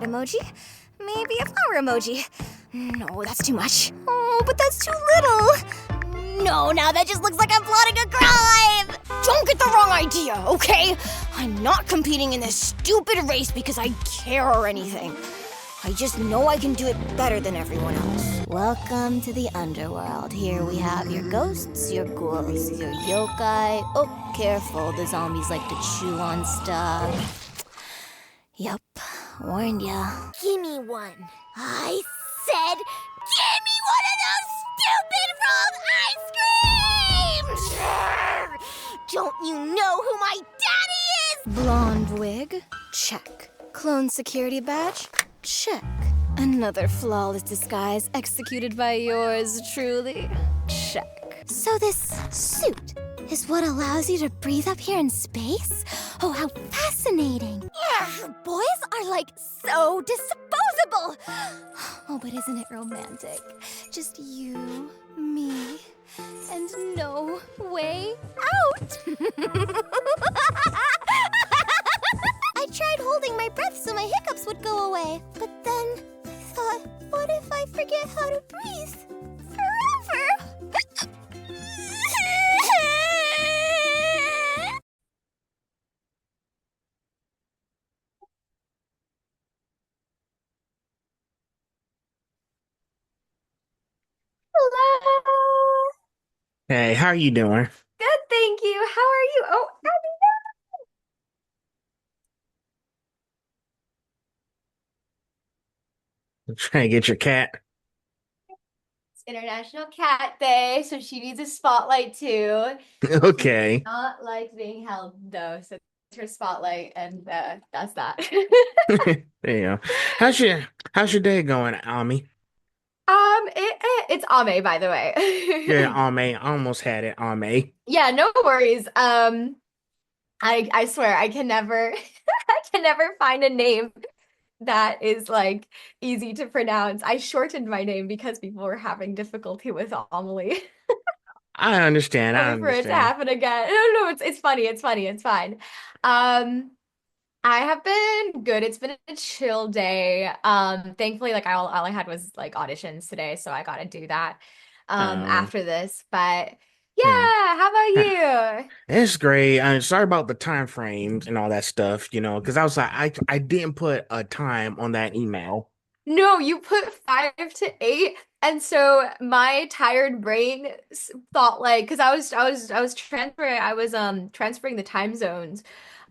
emoji. Maybe a flower emoji. No, that's too much. Oh, but that's too little. No, now that just looks like I'm plotting a crime. Don't get the wrong idea, okay? I'm not competing in this stupid race because I care or anything. I just know I can do it better than everyone else. Welcome to the underworld. Here we have your ghosts, your ghouls, your yokai. Oh, careful, the zombies like to chew on stuff. Yup, warned ya. Gimme one. I said, gimme one of those stupid frog ice creams! Don't you know who my daddy is? Blonde wig? Check. Clone security badge? Check. Another flawless disguise executed by yours truly? Check. So this suit is what allows you to breathe up here in space? Oh, how fascinating. Boys are like so disposable. Oh, but isn't it romantic? Just you, me, and no way out. I tried holding my breath so my hiccups would go away, but then I thought, what if I forget how to breathe forever? Hello. Hey, how are you doing? Good, thank you. How are you? Oh, I'm trying to get your cat. it's International Cat Day, so she needs a spotlight too. She does Okay. not like being held though, so it's her spotlight, and that's that. There you go. How's your day going, Ami? It's Ame, by the Yeah, way. Ami. I almost had it, Ami. Yeah, no worries. I swear I can never I can never find a name that is like easy to pronounce. I shortened my name because people were having difficulty with Amelie. I understand. I Wait for it to understand. happen again. No, it's funny. It's funny. It's fine. Um, I have been good. It's been a chill day. Thankfully, like all I had was like auditions today, so I got to do that Um, after this. But yeah. yeah, how about you? It's great. I'm sorry about the time frames and all that stuff, because I was like, I didn't put a time on that email. No, you put 5 to 8, and so my tired brain thought like because I was transferring the time zones,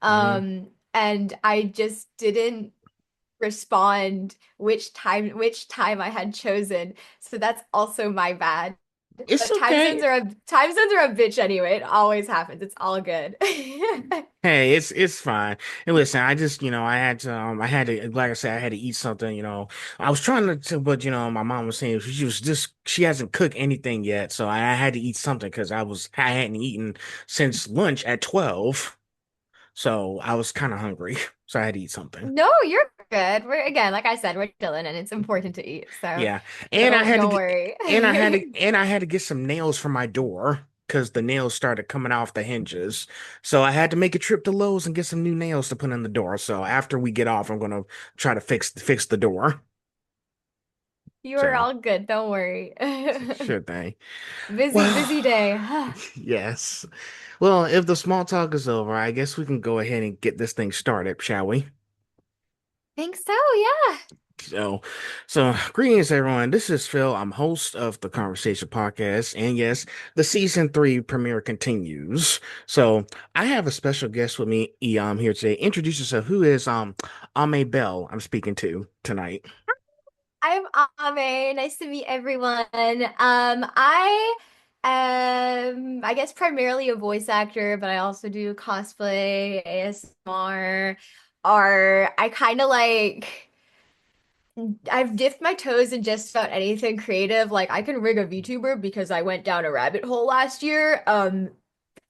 Hmm. and I just didn't respond which time I had chosen. So that's also my bad. It's But time zones okay. are a time zones are a bitch anyway. It always happens. It's all good. Hey, it's fine. And listen, I just, I had to, like I said, I had to eat something. I was trying but my mom was saying she hasn't cooked anything yet, so I had to eat something because I hadn't eaten since lunch at 12, so I was kind of hungry, so I had to eat something. No, you're good. We're again, like I said, we're chilling and it's important to eat. So Yeah, and I don't had to don't get, worry. and I had to get some nails for my door because the nails started coming off the hinges. So I had to make a trip to Lowe's and get some new nails to put in the door. So after we get off, I'm gonna try to fix the door. You are So all good. Don't worry. sure thing. Busy, Well, busy day. yes. Well, if the small talk is over, I guess we can go ahead and get this thing started, shall we? Think so, yeah. So, so greetings, everyone. This is Phil. I'm host of the Conversation Podcast, and yes, the season three premiere continues. So, I have a special guest with me, here today. Introduce yourself. Who is Ame Bell? I'm speaking to tonight. I'm Ame. Nice to meet everyone. I am, I guess, primarily a voice actor, but I also do cosplay, ASMR, or I kind of like. I've dipped my toes in just about anything creative. Like I can rig a VTuber because I went down a rabbit hole last year.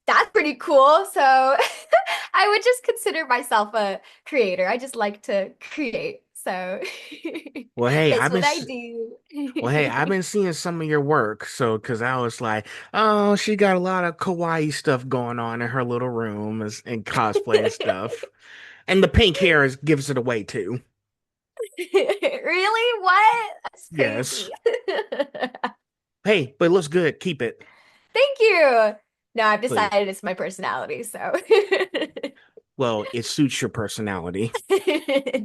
That's pretty cool. So I would just consider myself a creator. I just like to create. So Well, hey, it's what I do. I've been seeing some of your work, so because I was like, oh, she got a lot of kawaii stuff going on in her little room and cosplay and stuff, and the pink hair gives it away too. Really? What? That's Yes. crazy. Hey, but it looks good. Keep it, Thank you. No, I've please. decided it's my personality, so Well, it suits your personality.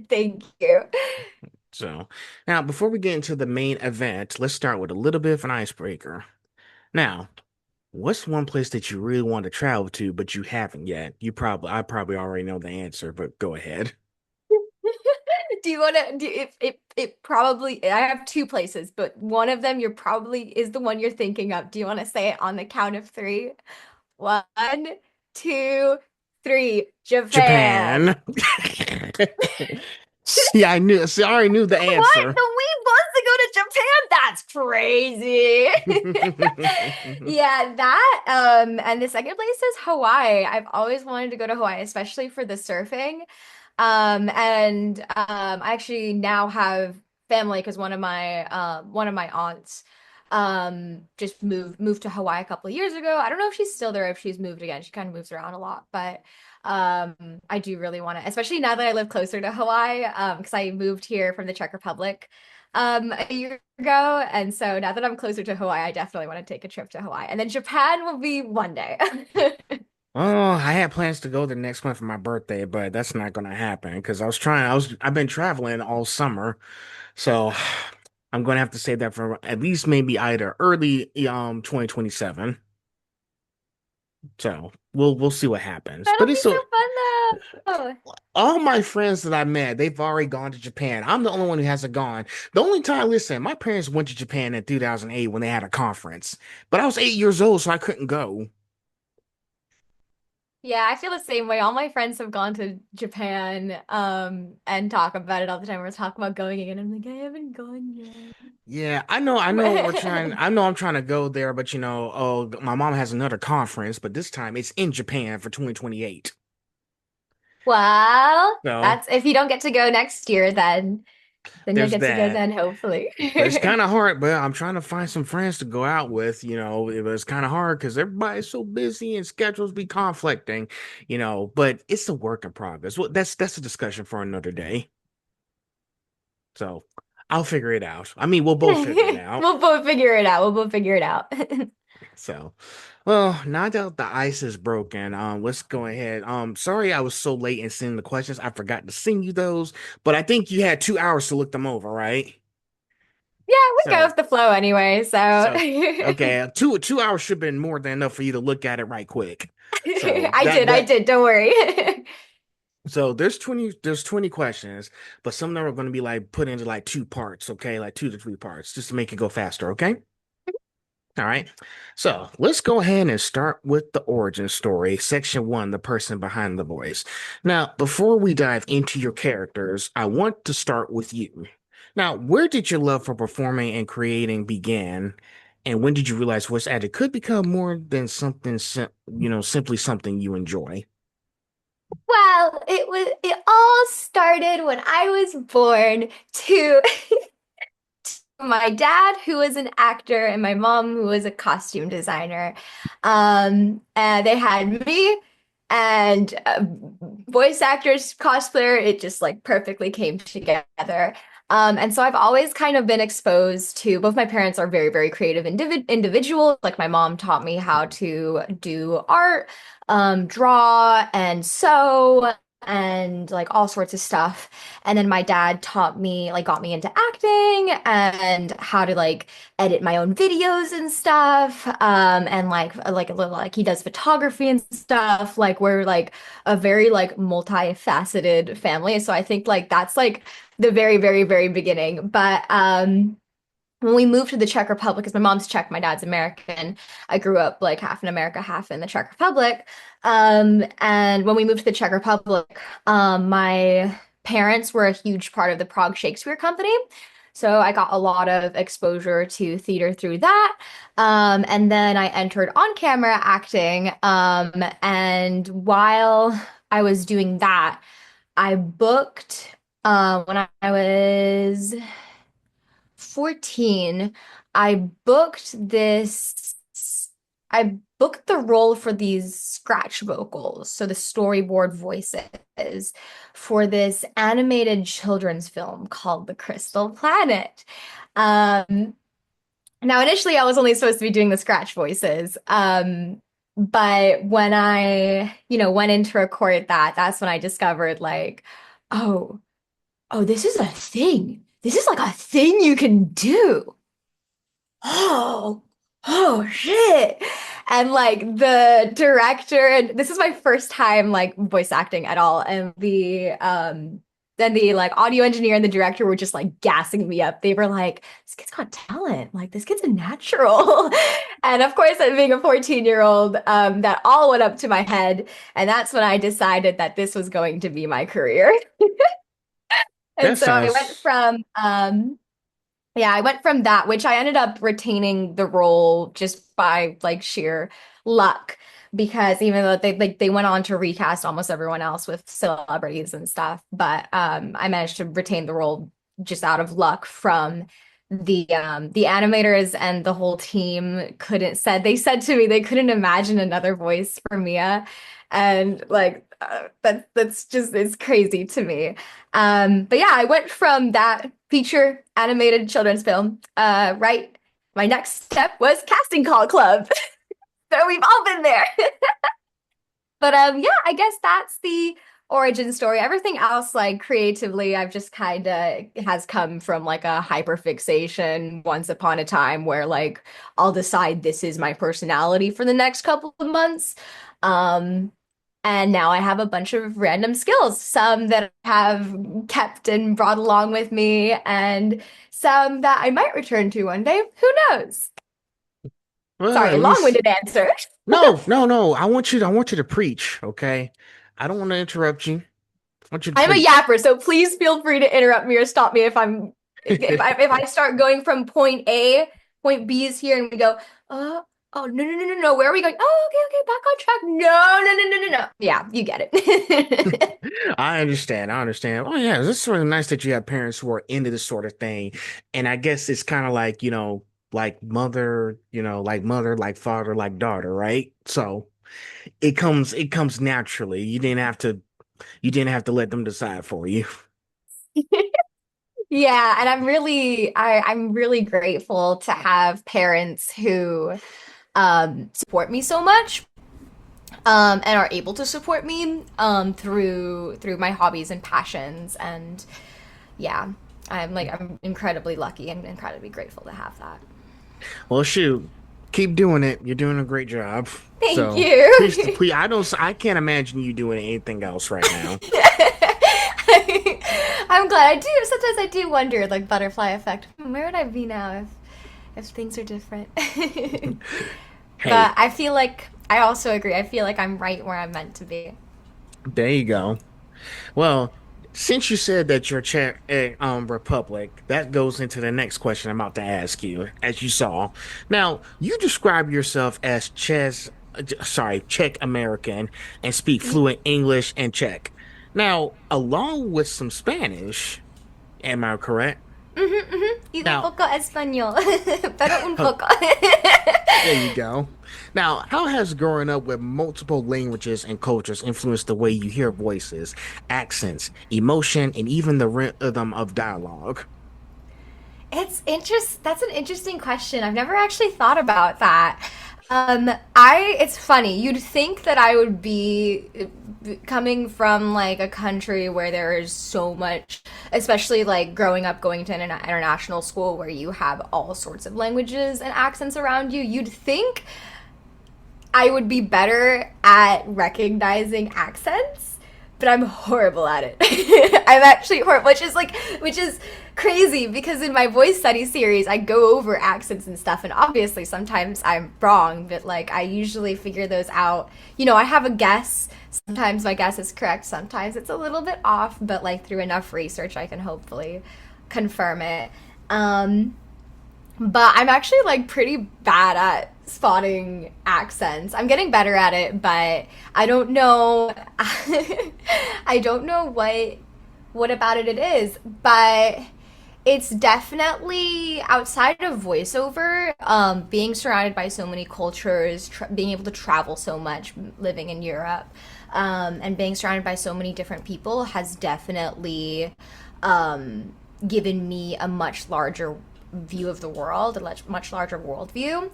thank you. So, now before we get into the main event, let's start with a little bit of an icebreaker. Now, what's one place that you really want to travel to, but you haven't yet? I probably already know the answer, but go ahead. Do you want to do it probably I have two places, but one of them you're probably is the one you're thinking of. Do you want to say it on the count of three? One, two, three. Japan. Japan. See, I knew. See, I already knew the What? answer. The Wii wants to go to Japan? That's crazy. Yeah, that and the second place is Hawaii. I've always wanted to go to Hawaii, especially for the surfing. I actually now have family because one of my aunts just moved to Hawaii a couple of years ago. I don't know if she's still there, if she's moved again. She kind of moves around a lot, but I do really want to, especially now that I live closer to Hawaii, because I moved here from the Czech Republic a year ago. And so now that I'm closer to Hawaii, I definitely want to take a trip to Hawaii. And then Japan will be one day. Oh, I had plans to go the next month for my birthday, but that's not gonna happen because I've been traveling all summer, so I'm gonna have to save that for at least maybe either early 2027. So we'll see what happens. That'll But be it's so so fun though. all my friends that I met, they've already gone to Japan. I'm the only one who hasn't gone. The only time, listen, my parents went to Japan in 2008 when they had a conference, but I was 8 years old, so I couldn't go. Yeah, I feel the same way. All my friends have gone to Japan, and talk about it all the time. We're talking about going again. I'm like, I haven't gone Yeah, I know yet. I know I'm trying to go there, but oh, my mom has another conference, but this time it's in Japan for 2028. Well, So that's if you don't get to go next year, then you'll there's get to go that. then, hopefully. But it's kind of hard, but I'm trying to find some friends to go out with, it was kind of hard because everybody's so busy and schedules be conflicting, but it's a work in progress. Well, that's a discussion for another day. So I'll figure it out. I mean, we'll both figure it out. We'll both figure it out. We'll both figure it out. So, well, now that the ice is broken, let's go ahead. Sorry I was so late in sending the questions. I forgot to send you those, but I think you had 2 hours to look them over, right? Yeah, we go So, with the flow anyway, so so okay, two hours should have been more than enough for you to look at it right quick. So I did, don't worry. so there's 20 questions, but some of them are going to be like put into like two parts, okay? Like 2 to 3 parts, just to make it go faster, okay? All right. So let's go ahead and start with the origin story, section one, the person behind the voice. Now, before we dive into your characters, I want to start with you. Now, where did your love for performing and creating begin? And when did you realize voice acting could become more than simply something you enjoy? Well, it all started when I was born to my dad, who was an actor, and my mom, who was a costume designer. And they had me and voice actors, cosplayer. It just like perfectly came together. And so I've always kind of been exposed to both my parents are very, very creative individuals. Like my mom taught me how to do art, draw and sew and like all sorts of stuff. And then my dad taught me, like, got me into acting and how to like edit my own videos and stuff. And like a little like he does photography and stuff. Like we're like a very like multifaceted family. So I think like that's like the very, very, very beginning. But when we moved to the Czech Republic, because my mom's Czech, my dad's American. I grew up like half in America, half in the Czech Republic. And when we moved to the Czech Republic, my parents were a huge part of the Prague Shakespeare Company. So I got a lot of exposure to theater through that. And then I entered on-camera acting. And while I was doing that, I booked when I was 14, I booked this. I booked the role for these scratch vocals, so the storyboard voices for this animated children's film called The Crystal Planet. Um, Now, initially, I was only supposed to be doing the scratch voices. But when I went in to record that, that's when I discovered like, oh, oh, this is a thing. This is like a thing you can do. Oh, oh shit. And like the director, and this is my first time like voice acting at all. And then the like audio engineer and the director were just like gassing me up. They were like, this kid's got talent. Like this kid's a natural. And of course, being a 14-year-old, that all went up to my head. And that's when I decided that this was going to be my career. And That so I went sounds from yeah, I went from that, which I ended up retaining the role just by like sheer luck, because even though they went on to recast almost everyone else with celebrities and stuff, but I managed to retain the role just out of luck from the animators, and the whole team couldn't said they said to me they couldn't imagine another voice for Mia, and like that's just it's crazy to me. But yeah, I went from that feature animated children's film. Right, my next step was casting call club. So we've all been there. But yeah, I guess that's the origin story. Everything else, like creatively, I've just kind of has come from like a hyperfixation once upon a time where like I'll decide this is my personality for the next couple of months. Um, and now I have a bunch of random skills, some that I have kept and brought along with me, and some that I might return to one day. Who knows? well, Sorry, at least long-winded answer. no, no, no. I want you to preach, okay? I don't want to interrupt you. I want you to I'm a preach. yapper, so please feel free to interrupt me or stop me if I start going from point A, point B is here, and we go, oh no no no no no, where are we going? Oh, okay okay, back on track. No no no no no no. Yeah, you get it. I understand. I understand. Oh yeah, it's sort of nice that you have parents who are into this sort of thing. And I guess it's kind of like, like mother, like mother, like father, like daughter, right? So it comes naturally. You didn't have to let them decide for you. Yeah, and I'm really grateful to have parents who support me so much, and are able to support me through my hobbies and passions. And yeah, I'm incredibly lucky and incredibly grateful to have that. Well, shoot, keep doing it. You're doing a great job. Thank So you. please, please, I can't imagine you doing anything else right now. I'm glad I do. Sometimes I do wonder, like butterfly effect. Where would I be now if things are different? But Hey, I feel like I also agree. I feel like I'm right where I'm meant to be. there you go. Well, since you said that you're Czech Republic, that goes into the next question I'm about to ask you, as you saw. Now, you describe yourself as Czech American and speak fluent English and Czech. Now, along with some Spanish, am I correct? Y un Now, poco español, pero un oh, poco. there you go. Now, how has growing up with multiple languages and cultures influenced the way you hear voices, accents, emotion, and even the rhythm of dialogue? That's an interesting question. I've never actually thought about that. It's funny. You'd think that I would be coming from like a country where there is so much, especially like growing up going to an international school where you have all sorts of languages and accents around you. You'd think I would be better at recognizing accents, but I'm horrible at it. I'm actually horrible, which is crazy because in my voice study series, I go over accents and stuff, and obviously sometimes I'm wrong, but like I usually figure those out. I have a guess. Sometimes my guess is correct, sometimes it's a little bit off, but like through enough research, I can hopefully confirm it. Um, but I'm actually like pretty bad at spotting accents. I'm getting better at it, but I don't know. I don't know what about it is, but It's definitely outside of voiceover, being surrounded by so many cultures, being able to travel so much, living in Europe, and being surrounded by so many different people has definitely given me a much larger view of the world, a much larger worldview,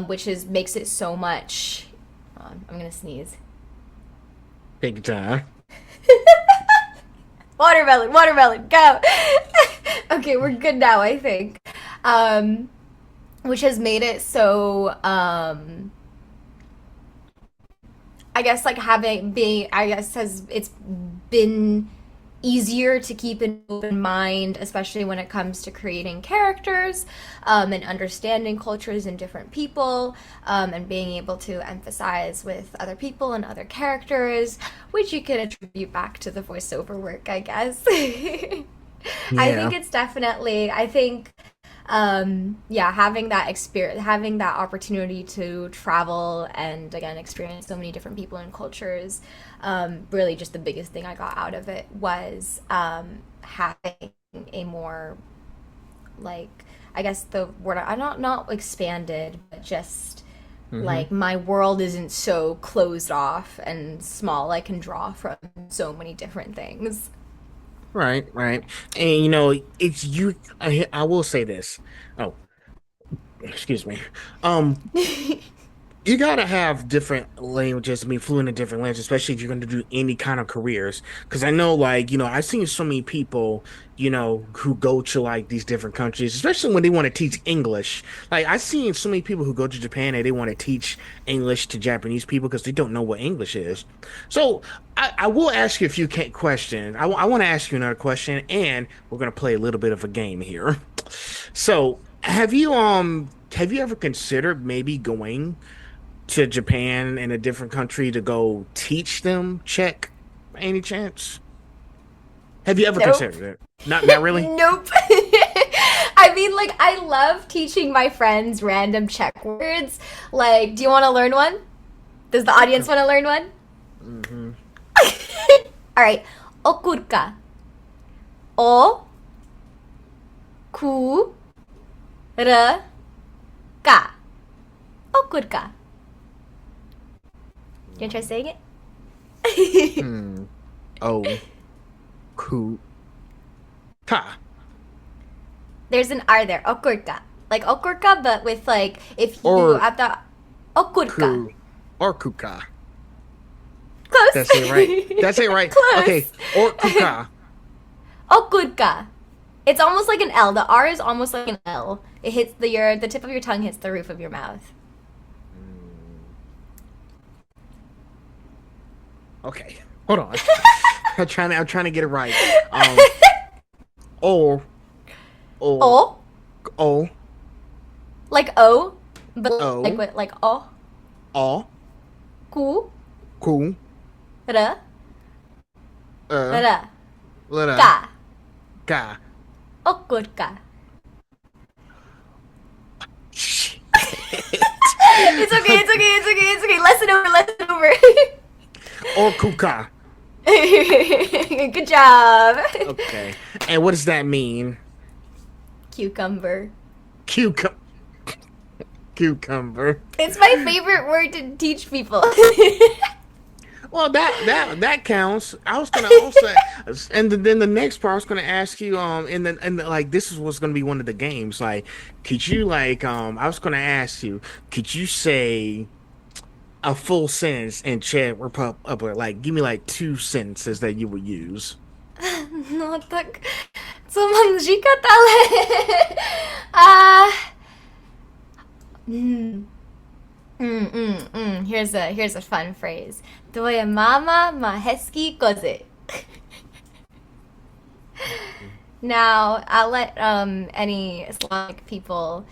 which makes it so much. Hold on, I'm gonna sneeze. Take your time. Watermelon, watermelon, go. Okay, we're good now, I think. Which has made it so, I guess like it's been easier to keep an open mind, especially when it comes to creating characters, and understanding cultures and different people, and being able to emphasize with other people and other characters, which you can attribute back to the voiceover work, I guess. I think it's definitely, having that experience, having that opportunity to travel and again experience so many different people and cultures, really just the biggest thing I got out of it was having a more, like, I guess the word I not expanded, but just like my world isn't so closed off and small. I can draw from so many different things. Right, right. And you know, it's you. I will say this. Oh, excuse me. Um, you gotta have different languages. I mean, fluent in different languages, especially if you're going to do any kind of careers. Because I know, like, you know, I've seen so many people, you know, who go to like these different countries, especially when they want to teach English. Like, I've seen so many people who go to Japan and they want to teach English to Japanese people because they don't know what English is. So, I will ask you a few questions. I want to ask you another question, and we're going to play a little bit of a game here. So, have you ever considered maybe going to Japan in a different country to go teach them Czech, by any chance? Have you ever Nope. considered it? Not really. Nope. I mean, like, I love teaching my friends random Czech words. Like, do you want to learn one? Does the audience want to learn one? Hmm. All right. Okurka. O ku r ka. Okurka. You want to try saying it? Hmm. Oh, cool. Ta. There's an R there. Okurka. Like okurka, but with like if you Or at the okurka. ku. Or kuka. Close. That's it, right? That's it, right? Okay. Close. Or kuka. Okurka. It's almost like an L. The R is almost like an L. It hits the tip of your tongue hits the roof of your mouth. Okay. Hold on. I'm trying to get it right. O. O. O, O. like O, but O. like what, like O, O. ku, Ku. r, r, Lera. ka, Ka. okurka. Shit. It's okay, it's okay, it's okay, it's okay. Lesson over. Or kuka. Good job. Okay. And what does that mean? Cucumber. Cucumber. Cucumber. It's my favorite word to teach people. Well, that counts. I was gonna also, and then the next part I was gonna ask you, like this is what's gonna be one of the games. Like, could you I was gonna ask you, could you say a full sentence in Czech Republic? Like, give me like 2 sentences that you would use. No tak, co mám říkat, ale... uh, Here's a fun phrase. Tvoje máma má hezký kozy. Now, I'll let any Slavic people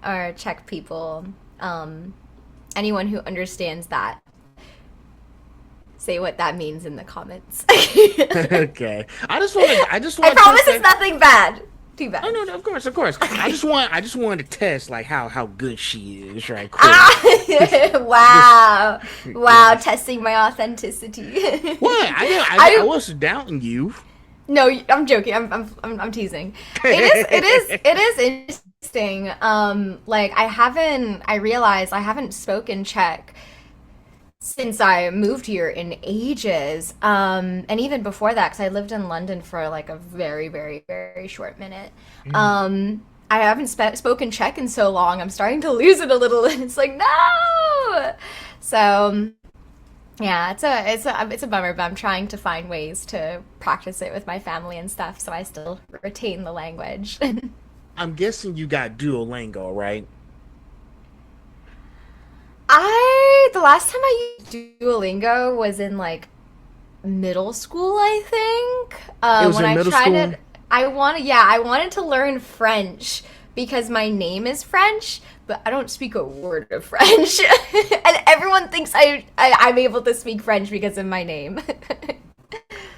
or Czech people, anyone who understands that, say what that means in the comments. Okay. I just want I to promise it's nothing bad. Too bad. Oh no, no, of course, of course. I just wanted to test like how good she is, right? Quick. Ah, wow, wow, Yeah. testing my authenticity. What? I wasn't doubting you. No, I'm joking. I'm teasing. It is interesting. Like I realize I haven't spoken Czech since I moved here in ages. And even before that, because I lived in London for like a very, very, very short minute. Mm. I haven't spoken Czech in so long. I'm starting to lose it a little, and it's like no. So yeah, it's a bummer, but I'm trying to find ways to practice it with my family and stuff, so I still retain the language. I'm guessing you got Duolingo, right? I the last time I used Duolingo was in like middle school, I think. It was When in I middle tried school. it, I wanted to learn French because my name is French, but I don't speak a word of French, and everyone thinks I'm able to speak French because of my name.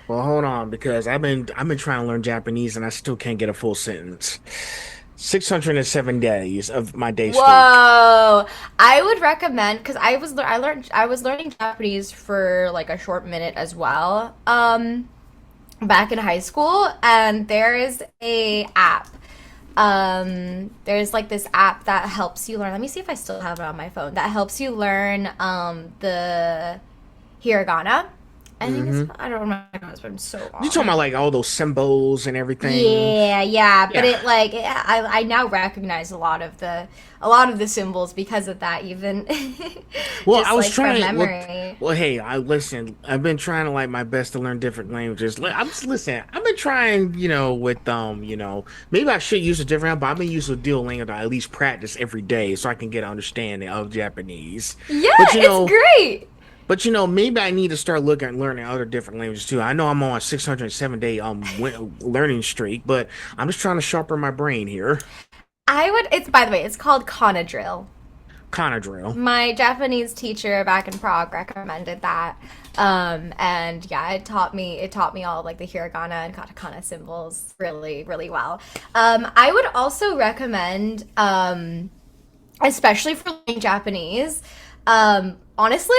Well, hold on, because I've been trying to learn Japanese and I still can't get a full sentence. 607 days of my day streak. Whoa. I would recommend because I was learning Japanese for like a short minute as well. Back in high school, and there is a app. There's like this app that helps you learn. Let me see if I still have it on my phone. That helps you learn the hiragana. I think it's Hmm. I don't remember. It's been so You talking long. about like all those symbols and everything? Yeah, yeah, but Yeah. I now recognize a lot of the symbols because of that, even Well, I just was like from trying. Well, memory. well, hey, I listen. I've been trying to like my best to learn different languages. I'm just listen. I've been trying, with maybe I should use a different app, but I've been using Duolingo to at least practice every day so I can get an understanding of Japanese. Yeah, But it's great. maybe I need to start looking at learning other different languages too. I know I'm on a 607-day learning streak, but I'm just trying to sharpen my brain here. It's by the way, it's called Kana Drill. Kind of drill. My Japanese teacher back in Prague recommended that. And yeah, it taught me all like the hiragana and katakana symbols really, really well. I would also recommend, especially for learning Japanese, honestly,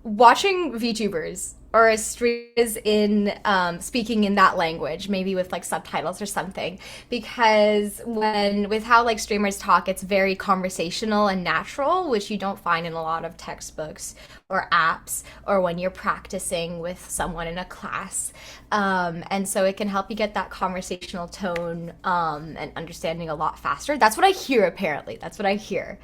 watching VTubers or streamers in speaking in that language, maybe with like subtitles or something, because when with how like streamers talk, it's very conversational and natural, which you don't find in a lot of textbooks or apps or when you're practicing with someone in a class. And so it can help you get that conversational tone and understanding a lot faster. That's what I hear. Apparently, that's what I hear.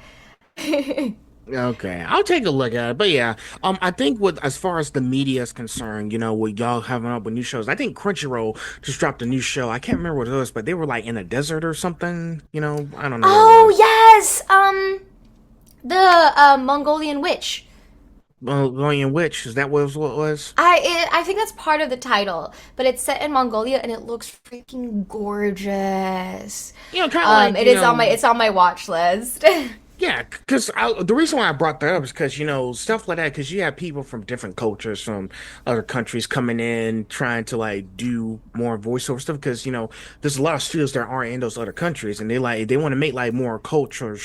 Okay, I'll take a look at it. But yeah, I think with as far as the media is concerned, with y'all having up with new shows, I think Crunchyroll just dropped a new show. I can't remember what it was, but they were like in a desert or something. I don't know what it Oh was. yes, the Mongolian witch. Well, going in which is that what it was? I think that's part of the title, but it's set in Mongolia and it looks freaking gorgeous. Kind of like It is on my it's on my watch list. yeah, because the reason why I brought that up is because stuff like that. Because you have people from different cultures, from other countries coming in trying to like do more voiceover stuff. Because there's a lot of studios that aren't in those other countries, and they want to make like more culture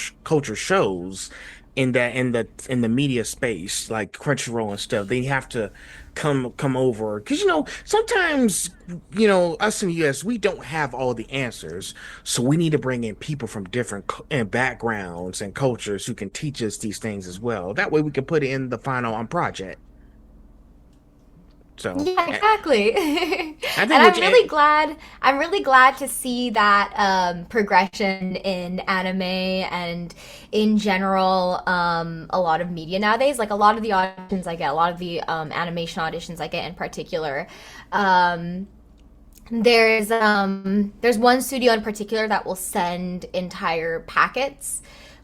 shows in the media space, like Crunchyroll and stuff. They have to come over because sometimes us in the US we don't have all the answers, so we need to bring in people from different backgrounds and cultures who can teach us these things as well. That way we can put it in the final project. So Yeah, exactly. I And think which I'm really glad to see that progression in anime and in general a lot of media nowadays. Like a lot of the auditions I get, a lot of the animation auditions I get in particular. Um, there's one studio in particular that will send entire packets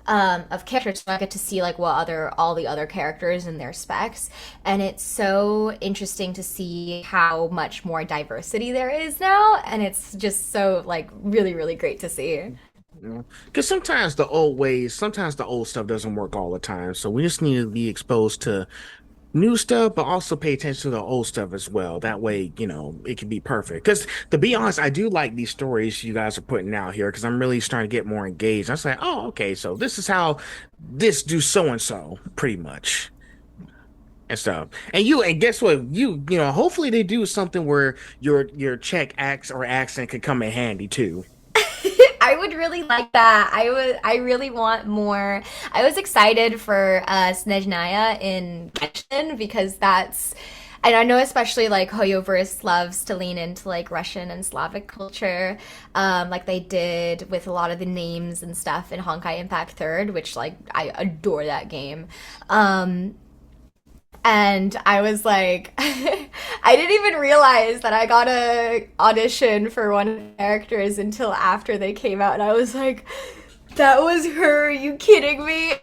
of characters, so I get to see like what other all the other characters and their specs, and it's so interesting to see how much more diversity there is now, and it's just so like really really great to see. because sometimes the old stuff doesn't work all the time. So we just need to be exposed to new stuff, but also pay attention to the old stuff as well. That way, it can be perfect. Because to be honest, I do like these stories you guys are putting out here because I'm really starting to get more engaged. I say, oh, okay, so this is how this do so and so, pretty much. and stuff. And guess what? Hopefully they do something where your Czech accent could come in handy too. I would really like that. I really want more. I was excited for Snežnaya in Genshin because that's and I know especially like Hoyoverse loves to lean into like Russian and Slavic culture, like they did with a lot of the names and stuff in Honkai Impact Third, which like I adore that game. And I was like, I didn't even realize that I got a audition for one of the characters until after they came out, and I was like, that was her. Are you kidding me?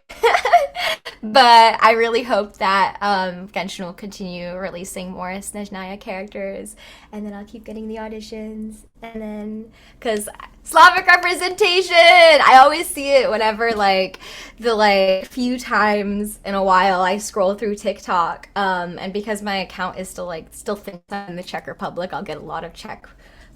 But I really hope that Genshin will continue releasing more Snezhnaya characters, and then I'll keep getting the auditions, and then because Slavic representation, I always see it whenever like the like few times in a while I scroll through TikTok, and because my account is still thinks I'm in the Czech Republic, I'll get a lot of Czech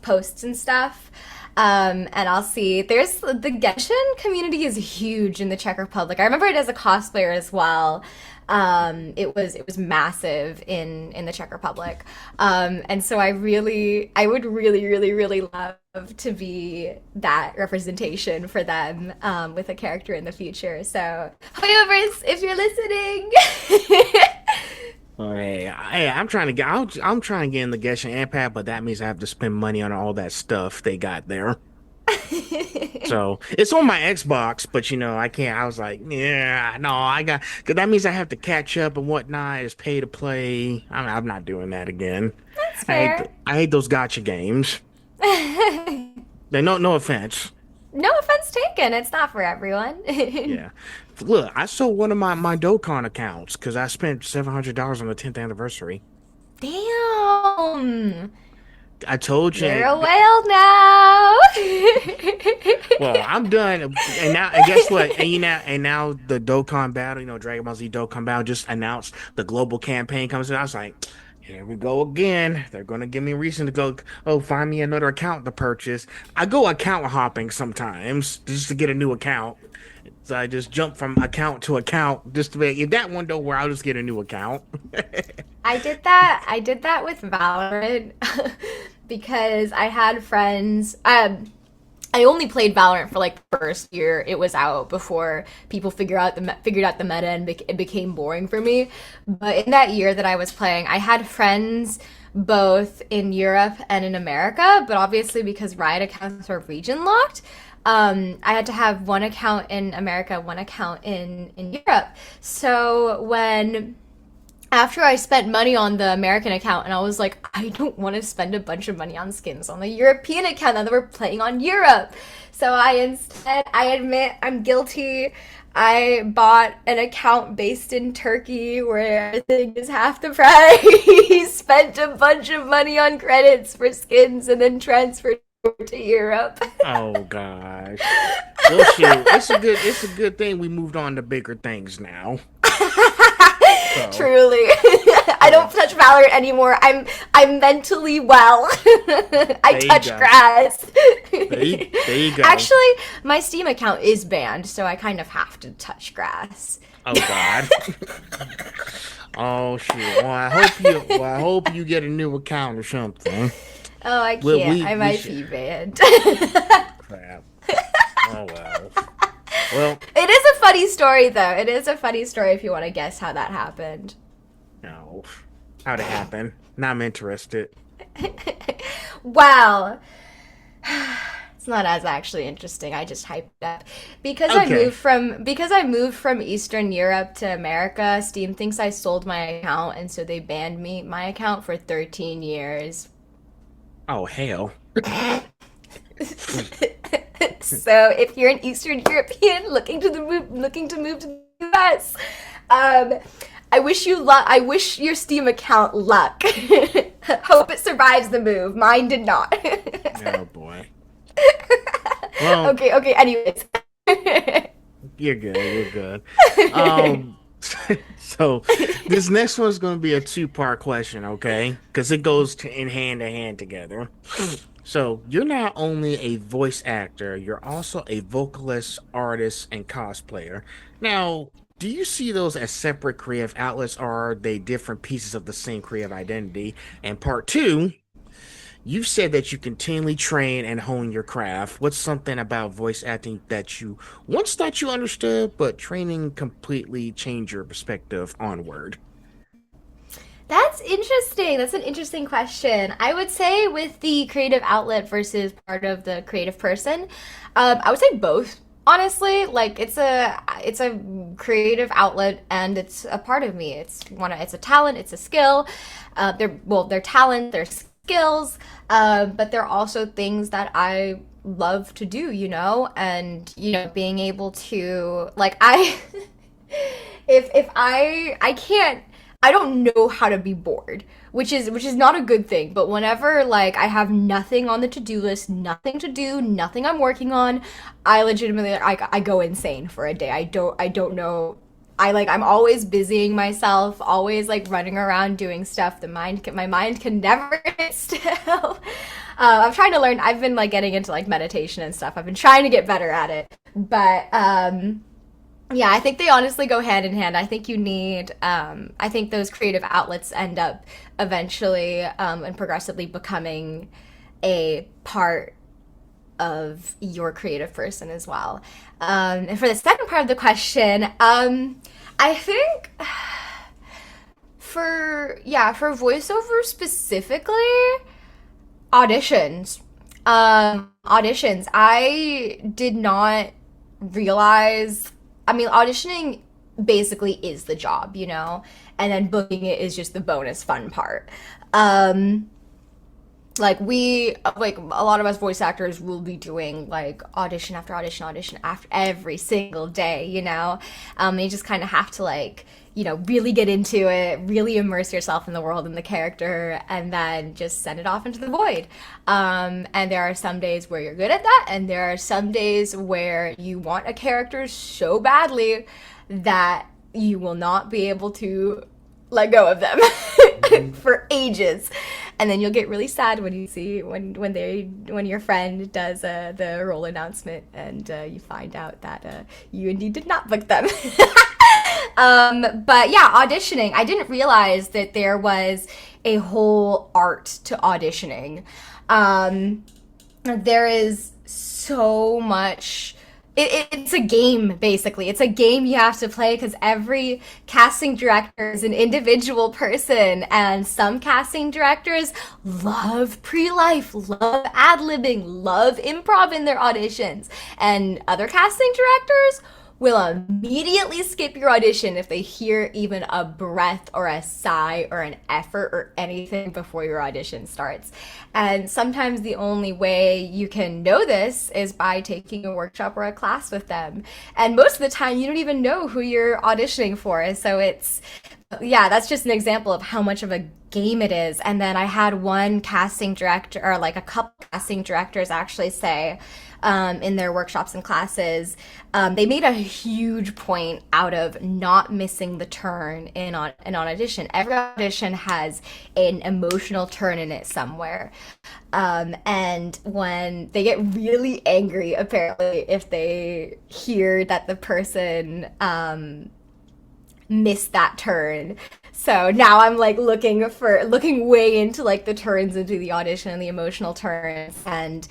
posts and stuff. And I'll see there's the Genshin community is huge in the Czech Republic. I remember it as a cosplayer as well. It was massive in the Czech Republic. And so I would really love to be that representation for them with a character in the future. So, Hoyoverse, if you're listening. Oh, hey, I'm trying to get in the Genshin Impact, but that means I have to spend money on all that stuff they got there. So it's on my Xbox, but I can't. I was like, yeah, no, because that means I have to catch up and whatnot. It's pay to play. I'm not doing that again. That's I hate, fair. I hate those gotcha games. No offense. No offense taken. It's not for everyone. Yeah. Look, I sold one of my Dokkan accounts because I spent $700 on the 10th anniversary. Damn. I told you. You're a whale now. Well, I'm done. And guess what? And now the Dokkan Battle, Dragon Ball Z Dokkan Battle just announced the global campaign comes in. I was like, here we go again. They're gonna give me a reason to go, find me another account to purchase. I go account hopping sometimes just to get a new account. So I just jump from account to account just to make if that one don't work, I'll just get a new account. I did that. I did that with Valorant because I had friends. I only played Valorant for like the first year it was out before people figured out the meta and it became boring for me. But in that year that I was playing, I had friends both in Europe and in America. But obviously, because Riot accounts are region locked, I had to have one account in America, one account in Europe. So after I spent money on the American account, and I was like, I don't want to spend a bunch of money on skins on the European account now that we're playing on Europe. So I admit I'm guilty. I bought an account based in Turkey where everything is half the price. Spent a bunch of money on credits for skins and then transferred over to Europe. Oh gosh. Well, shoot, it's a good thing we moved on to bigger things now. So, Truly. I don't touch Valorant anymore. I'm mentally well. I touch go. grass. there you go. Actually, my Steam account is banned, so I kind of have to touch grass. Oh God. Oh shoot. I hope you get a new account or something. Oh, I can't. I might be banned. Crap. Oh well. Well, it is a funny story, though. It is a funny story if you want to guess how that happened. no. How'd it happen? Now I'm interested. Wow. It's not as actually interesting. I just hyped it up. Because I moved from Eastern Europe to America, Steam thinks I sold my account, and so they banned my account for 13 years. Oh hell. So if you're an Eastern European looking to move to the US, I wish you luck. I wish your Steam account luck. Hope it survives the move. Mine did not. Oh boy. Well, Okay. Anyways. you're good. So this next one's going to be a two-part question, okay? Because it goes in hand to hand together. So you're not only a voice actor, you're also a vocalist, artist, and cosplayer. Now, do you see those as separate creative outlets, or are they different pieces of the same creative identity? And part two, you said that you continually train and hone your craft. What's something about voice acting that you once thought you understood, but training completely changed your perspective onward? That's interesting. That's an interesting question. I would say with the creative outlet versus part of the creative person, I would say both. Honestly, like it's a creative outlet and it's a part of me. It's a talent, it's a skill. They're talent, they're skills, but they're also things that I love to do, and being able to like I if I can't I don't know how to be bored, which is not a good thing. But whenever like I have nothing on the to-do list, nothing to do, nothing I'm working on, I legitimately I go insane for a day. I don't know. I'm always busying myself, always like running around doing stuff. My mind can never sit still. I'm trying to learn. I've been like getting into like meditation and stuff. I've been trying to get better at it, but yeah, I think they honestly go hand in hand. I think you need, I think those creative outlets end up eventually and progressively becoming a part of your creative person as well. And for the second part of the question, I think for voiceover specifically, auditions. Auditions. I did not realize. I mean, auditioning basically is the job, and then booking it is just the bonus fun part. Like a lot of us voice actors will be doing like audition after audition, audition after every single day, you just kind of have to like, really get into it, really immerse yourself in the world and the character, and then just send it off into the void. And there are some days where you're good at that, and there are some days where you want a character so badly that you will not be able to let go of them for ages. And then you'll get really sad when you see when your friend does the role announcement and you find out that you indeed did not book them. But yeah, auditioning. I didn't realize that there was a whole art to auditioning. There is so much. It's a game, basically. It's a game you have to play because every casting director is an individual person, and some casting directors love pre-life, love ad-libbing, love improv in their auditions, and other casting directors will immediately skip your audition if they hear even a breath or a sigh or an effort or anything before your audition starts. And sometimes the only way you can know this is by taking a workshop or a class with them. And most of the time, you don't even know who you're auditioning for. So that's just an example of how much of a game it is. And then I had one casting director, or like a couple casting directors actually say, in their workshops and classes, they made a huge point out of not missing the turn in an audition. Every audition has an emotional turn in it somewhere. And when they get really angry, apparently, if they hear that the person missed that turn. So now I'm like looking way into like the turns into the audition and the emotional turns. And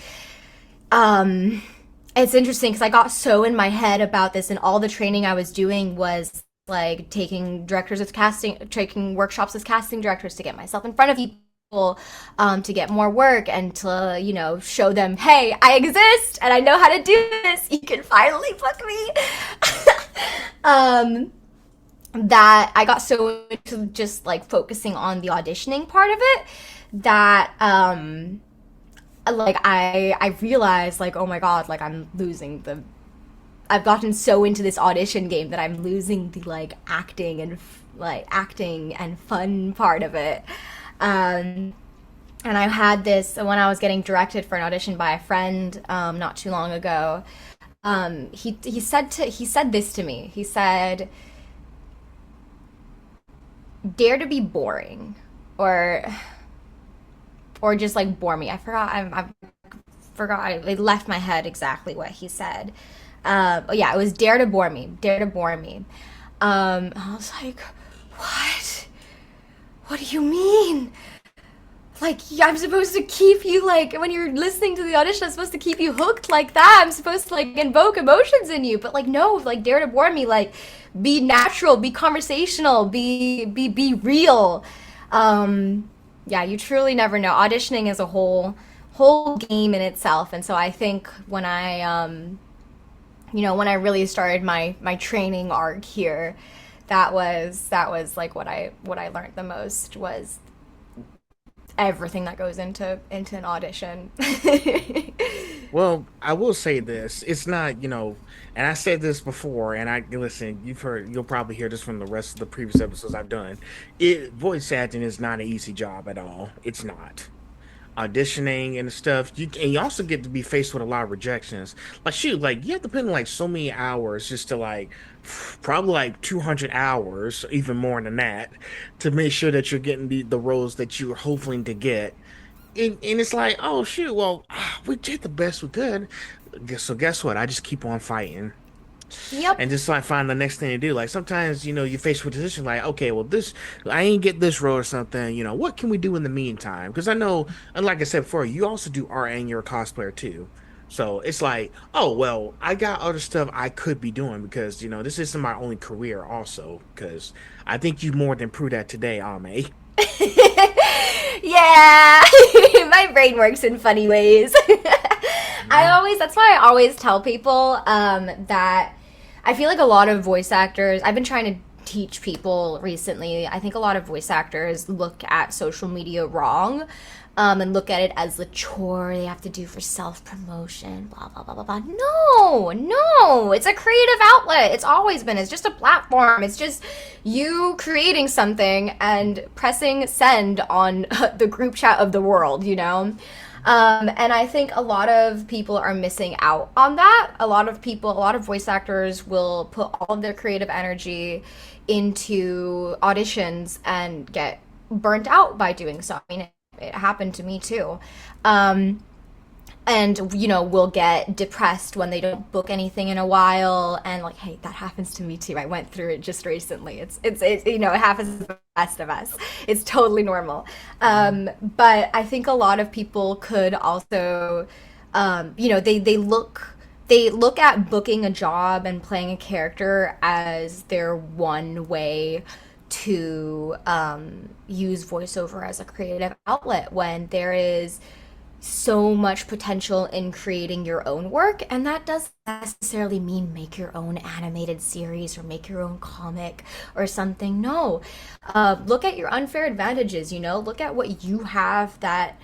it's interesting because I got so in my head about this, and all the training I was doing was like taking workshops as casting directors to get myself in front of people, to get more work and to, show them, hey, I exist and I know how to do this. You can finally book me. That I got so into just like focusing on the auditioning part of it that, like I realized like, oh my God, like I've gotten so into this audition game that I'm losing the like acting and fun part of it. And I had this when I was getting directed for an audition by a friend not too long ago. He said this to me. He said, "Dare to be boring," or just like bore me. I forgot. It left my head exactly what he said. But yeah, it was dare to bore me. I was like, what? What do you mean? Like, yeah, I'm supposed to keep you, like, when you're listening to the audition, I'm supposed to keep you hooked like that. I'm supposed to, like, invoke emotions in you. But, like, no, like, dare to warn me, like, be natural, be conversational, be real. Yeah, you truly never know. Auditioning is a whole game in itself. And so I think when when I really started my training arc here, that was like what I learned the most was everything that goes into an audition. Well, I will say this. It's not, and I said this before, and I listen, you'll probably hear this from the rest of the previous episodes I've done. Voice acting is not an easy job at all. It's not. Auditioning and stuff, you also get to be faced with a lot of rejections. Like shoot, like you have to put in like so many hours just to like probably like 200 hours, even more than that, to make sure that you're getting the roles that you're hoping to get. And it's like, oh shoot, well, we did the best we could. So guess what? I just keep on fighting Yep. and just like find the next thing to do. Like sometimes, you face with a decision like, okay, well, this I ain't get this role or something. What can we do in the meantime? Because I know, and like I said before, you also do art and you're a cosplayer too. So it's like, oh well, I got other stuff I could be doing because this isn't my only career. Also, because I think you more than proved that today, Ame. Yeah, my brain works in funny ways. That's why I always tell people that I feel like a lot of voice actors, I've been trying to teach people recently, I think a lot of voice actors look at social media wrong. And look at it as the chore they have to do for self promotion, blah, blah, blah, blah, blah. No, no, it's a creative outlet. It's always been. It's just a platform. It's just you creating something and pressing send on the group chat of the world. And I think a lot of people are missing out on that. A lot of voice actors will put all of their creative energy into auditions and get burnt out by doing so. I mean, it happened to me too. And will get depressed when they don't book anything in a while, and like, hey, that happens to me too. I went through it just recently. It happens to the best of us. It's totally normal. But I think a lot of people could also they look at booking a job and playing a character as their one way to use voiceover as a creative outlet, when there is so much potential in creating your own work. And that doesn't necessarily mean make your own animated series or make your own comic or something. No. Look at your unfair advantages. Look at what you have that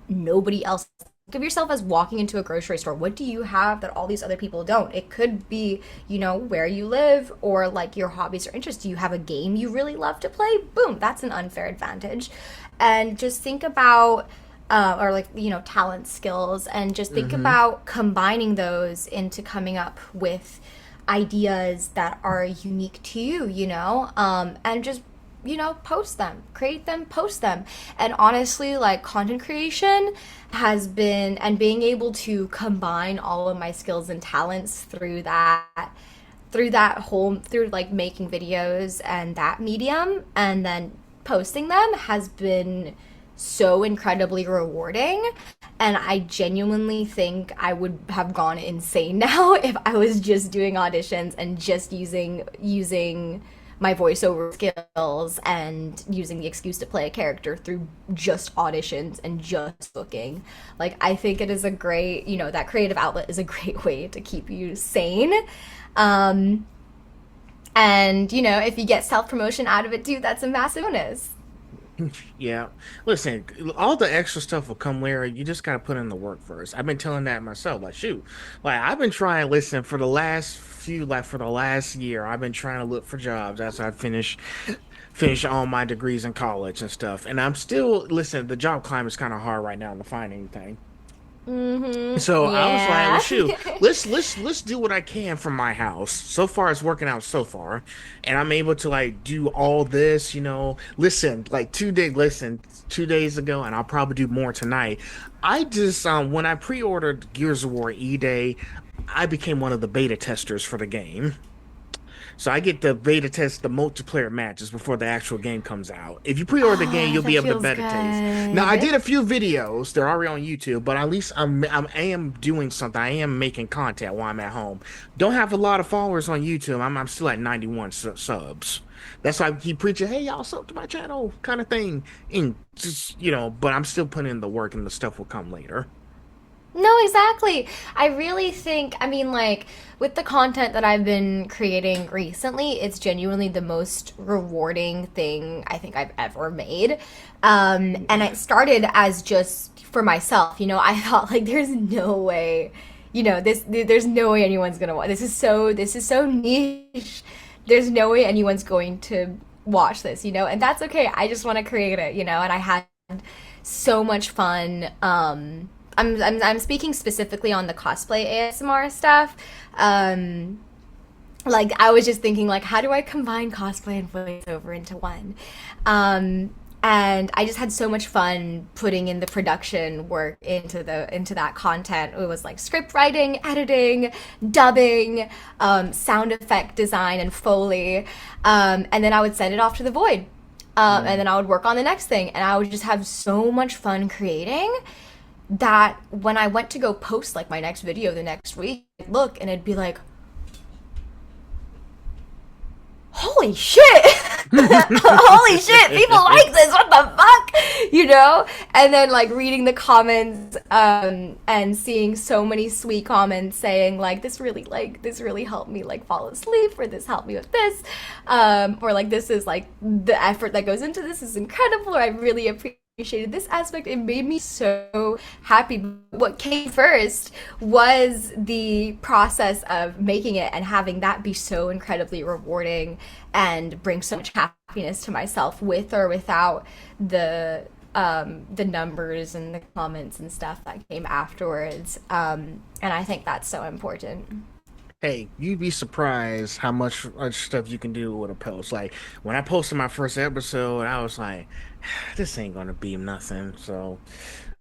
nobody else. Think of yourself as walking into a grocery store. What do you have that all these other people don't? It could be, where you live, or like your hobbies or interests. Do you have a game you really love to play? Boom, that's an unfair advantage. And just think about or like talent, skills, and just think about combining those into coming up with ideas that are unique to you, and just post them, create them, post them. And honestly, like, content creation has been, and being able to combine all of my skills and talents through like making videos and that medium and then posting them has been so incredibly rewarding. And I genuinely think I would have gone insane now if I was just doing auditions and just using my voiceover skills and using the excuse to play a character through just auditions and just booking. Like, I think it is a great, that creative outlet is a great way to keep you sane. And if you get self-promotion out of it too, that's a massive bonus. Yeah. Listen, all the extra stuff will come later. You just got to put in the work first. I've been telling that myself. Like, shoot, like I've been trying, listen, for the last year, I've been trying to look for jobs as I finish all my degrees in college and stuff. And I'm still, listen, the job climate is kind of hard right now to find anything. So I was like, well, Yeah. shoot, let's do what I can from my house. So far, it's working out so far, and I'm able to like do all this. Listen, like 2 days ago, and I'll probably do more tonight. I just when I pre-ordered Gears of War E Day, I became one of the beta testers for the game. So I get to beta test the multiplayer matches before the actual game comes out. If you pre-order the game, you'll That be able to feels beta test. Now I good. did a few videos; they're already on YouTube, but at least I am doing something. I am making content while I'm at home. Don't have a lot of followers on YouTube. I'm still at 91 subs. That's why I keep preaching, "Hey, y'all, sub to my channel," kind of thing. And just but I'm still putting in the work, and the stuff will come later. No, exactly. I really think, I mean, like, with the content that I've been creating recently, it's genuinely the most rewarding thing I think I've ever made. And it started as just for myself. I thought, like, there's no way, there's no way anyone's gonna watch. This is so niche. There's no way anyone's going to watch this, and that's okay. I just want to create it, and I had so much fun. I'm speaking specifically on the cosplay ASMR stuff. Like I was just thinking like how do I combine cosplay and voiceover into one? And I just had so much fun putting in the production work into that content. It was like script writing, editing, dubbing, sound effect design and Foley. And then I would send it off to the void. And then I would work on the next thing and I would just have so much fun creating that when I went to go post like my next video the next week, I'd look and it'd be like, holy shit! Holy shit, people like this, what the fuck? And then like reading the comments and seeing so many sweet comments saying like this really helped me like fall asleep, or this helped me with this, or like this is like the effort that goes into this is incredible, or I really appreciated this aspect. It made me so happy. What came first was the process of making it and having that be so incredibly rewarding and bring so much happiness to myself with or without the numbers and the comments and stuff that came afterwards. And I think that's so important. Hey, you'd be surprised how much stuff you can do with a post. Like when I posted my first episode, I was like, this ain't gonna be nothing. So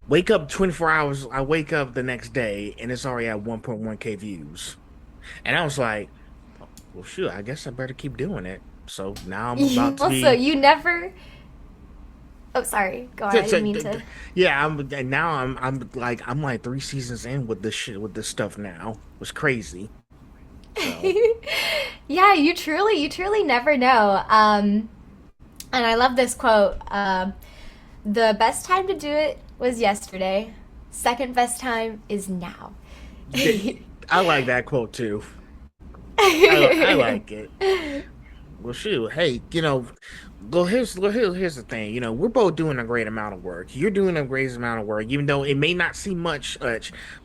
wake up 24 hours, I wake up the next day and it's already at 1.1K views. And I was like, well shoot, I guess I better keep doing it. So now I'm about to Also, be you never. Oh, sorry. Go on. I didn't mean to. Yeah, I'm like 3 seasons in with this shit with this stuff now. It was crazy. So Yeah, you truly never know. And I love this quote. The best time to do it was yesterday. Second best time is now. I like that quote too. I like it. Well, shoot. Hey, here's the thing. We're both doing a great amount of work. You're doing a great amount of work, even though it may not seem much,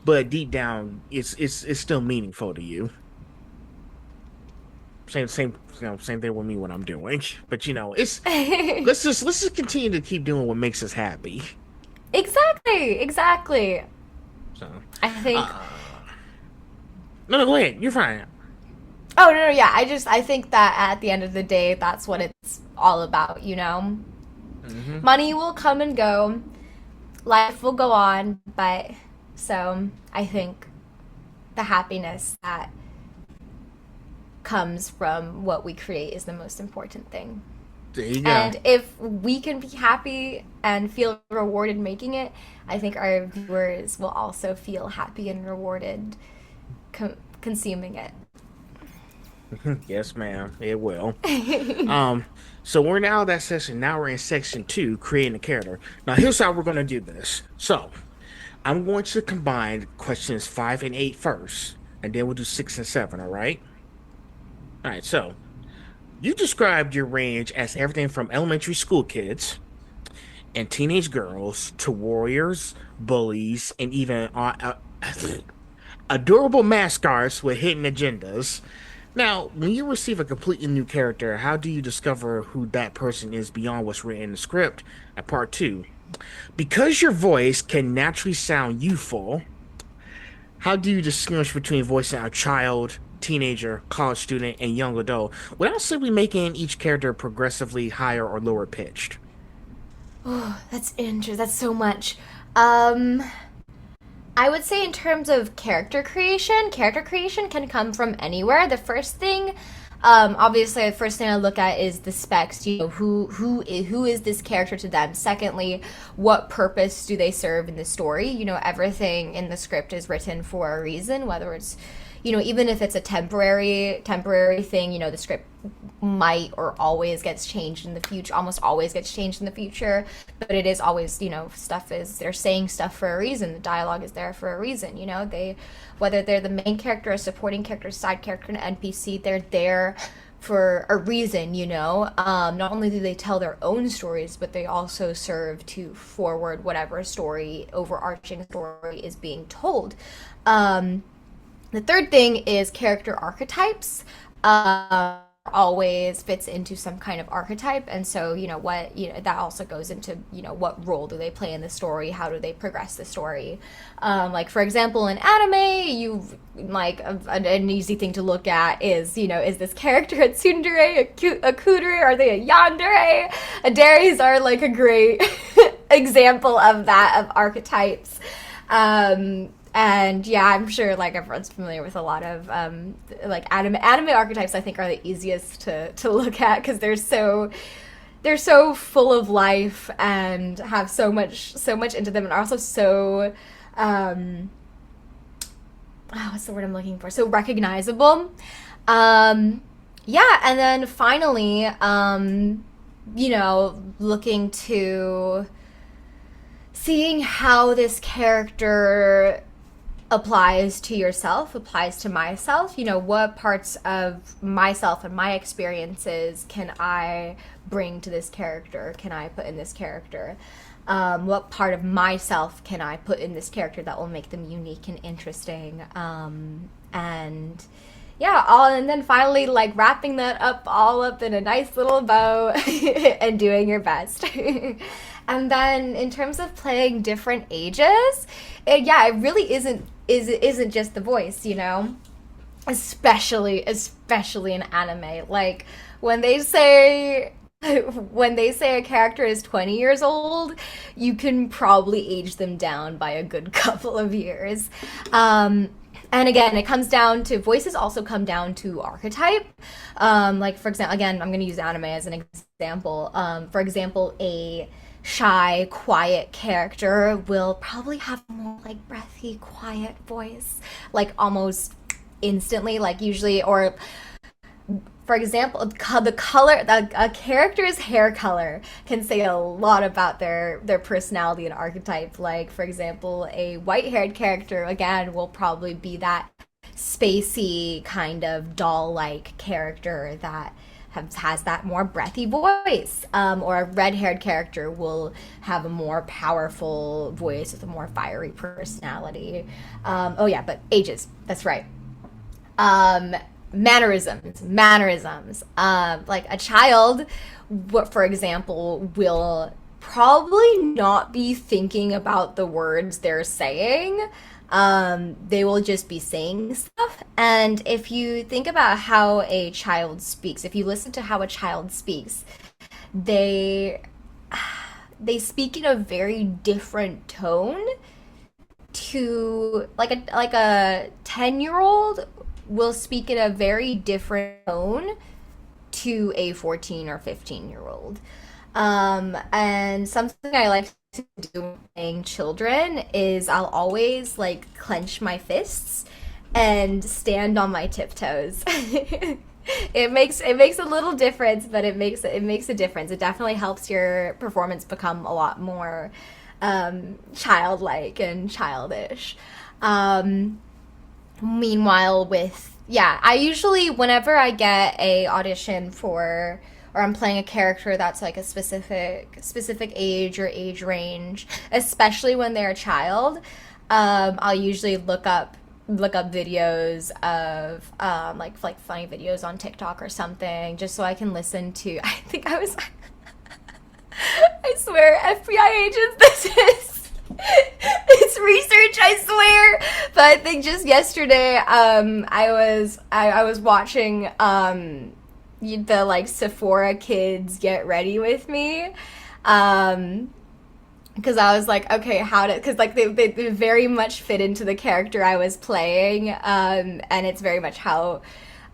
but deep down, it's still meaningful to you. Same thing with me when I'm doing. But it's let's just continue to keep doing what makes us happy. Exactly. So, I think. no, go ahead. You're fine. Oh no, yeah. I think that at the end of the day, that's what it's all about. Money will come and go, life will go on, but so I think the happiness that comes from what we create is the most important thing. There you go. And if we can be happy and feel rewarded making it, I think our viewers will also feel happy and rewarded consuming it. Yes, ma'am. It will. So we're now that section. Now we're in section 2, creating a character. Now here's how we're going to do this. So I'm going to combine questions 5 and 8 first, and then we'll do 6 and 7. All right. All right. So you described your range as everything from elementary school kids and teenage girls to warriors, bullies, and even adorable mascots with hidden agendas. Now, when you receive a completely new character, how do you discover who that person is beyond what's written in the script? At part 2, because your voice can naturally sound youthful, how do you distinguish between voicing a child, teenager, college student, and young adult without simply making each character progressively higher or lower pitched? Oh, that's interesting. That's so much. I would say in terms of character creation can come from anywhere. The first thing Obviously, the first thing I look at is the specs. You know, who is this character to them? Secondly, what purpose do they serve in the story? You know, everything in the script is written for a reason, whether it's, you know, even if it's a temporary thing, you know, the script might or always gets changed in the future, almost always gets changed in the future, but it is always, you know, they're saying stuff for a reason. The dialogue is there for a reason, you know, whether they're the main character, a supporting character, side character, an NPC, they're there for a reason, you know. Not only do they tell their own stories, but they also serve to forward whatever overarching story is being told. The third thing is character archetypes. Always fits into some kind of archetype, and so, you know, that also goes into, you know, what role do they play in the story, how do they progress the story. Like, for example, in anime, an easy thing to look at is, you know, is this character a tsundere, a kudere, are they a yandere? Aderes are like a great example of that, of archetypes. And yeah, I'm sure like everyone's familiar with a lot of like anime archetypes. I think are the easiest to look at, because they're so full of life and have so much into them, and are also so what's the word I'm looking for? So recognizable. Yeah, and then finally, you know, looking to seeing how this character applies to yourself, applies to myself. You know, what parts of myself and my experiences can I bring to this character, can I put in this character? What part of myself can I put in this character that will make them unique and interesting? And yeah, and then finally, like, wrapping that all up in a nice little bow and doing your best. And then in terms of playing different ages, it really isn't just the voice, you know, especially in anime. Like, when they say a character is 20 years old, you can probably age them down by a good couple of years. And again, it comes down to, voices also come down to archetype. Like, for example, again, I'm going to use anime as an example. For example, a shy, quiet character will probably have a more like breathy, quiet voice, like almost instantly, like usually, or for example, the color, a character's hair color can say a lot about their personality and archetype. Like, for example, a white-haired character, again, will probably be that spacey kind of doll-like character that has that more breathy voice. Or a red-haired character will have a more powerful voice with a more fiery personality. Oh yeah, but ages, that's right. Mannerisms. Like a child, for example, will probably not be thinking about the words they're saying. They will just be saying stuff. And if you think about how a child speaks, if you listen to how a child speaks, they speak in a very different tone to like a 10-year-old will speak in a very different tone to a 14 or 15-year-old. And something I like to do when playing children is I'll always like clench my fists and stand on my tiptoes. It makes a little difference, but it makes a difference. It definitely helps your performance become a lot more childlike and childish. Meanwhile, I usually, whenever I get a audition for, or I'm playing a character that's like a specific age or age range, especially when they're a child, I'll usually look up videos of like funny videos on TikTok or something, just so I can listen to. I think I swear, FBI agents, this is. It's research, I swear. But I think just yesterday, I was watching the like Sephora kids get ready with me, because I was like, okay, because like they very much fit into the character I was playing, and it's very much how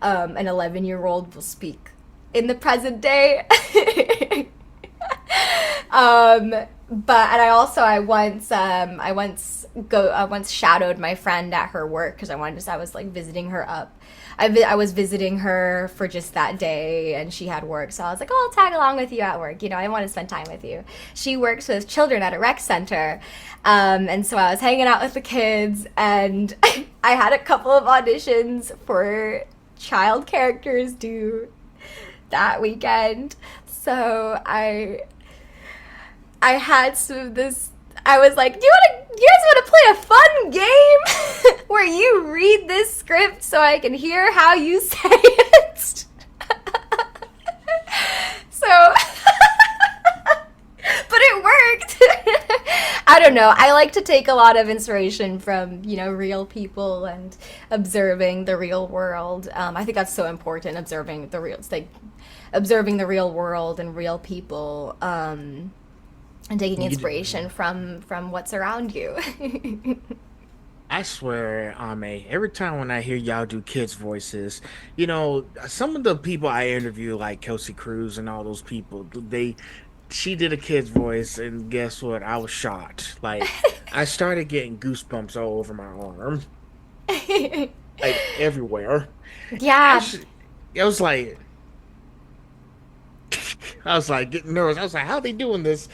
an 11-year-old will speak in the present day. But and I once shadowed my friend at her work because I was like visiting her up. I was visiting her for just that day, and she had work, so I was like, oh, I'll tag along with you at work. You know, I want to spend time with you. She works with children at a rec center, and so I was hanging out with the kids, and I had a couple of auditions for child characters due that weekend. So I had some of this. I was like, do you guys want to play a fun game where you read this script so I can hear how you say it? So, but it worked. I don't know. I like to take a lot of inspiration from, real people and observing the real world. I think that's so important, observing the real world and real people. And taking inspiration from what's around you. I swear, Ame, every time when I hear y'all do kids' voices, some of the people I interview, like Kelsey Cruz and all those people, she did a kid's voice, and guess what? I was shocked. Like, I started getting goosebumps all over my arm, like everywhere. Yeah. It was like. I was like getting nervous. I was like, "How are they doing this?"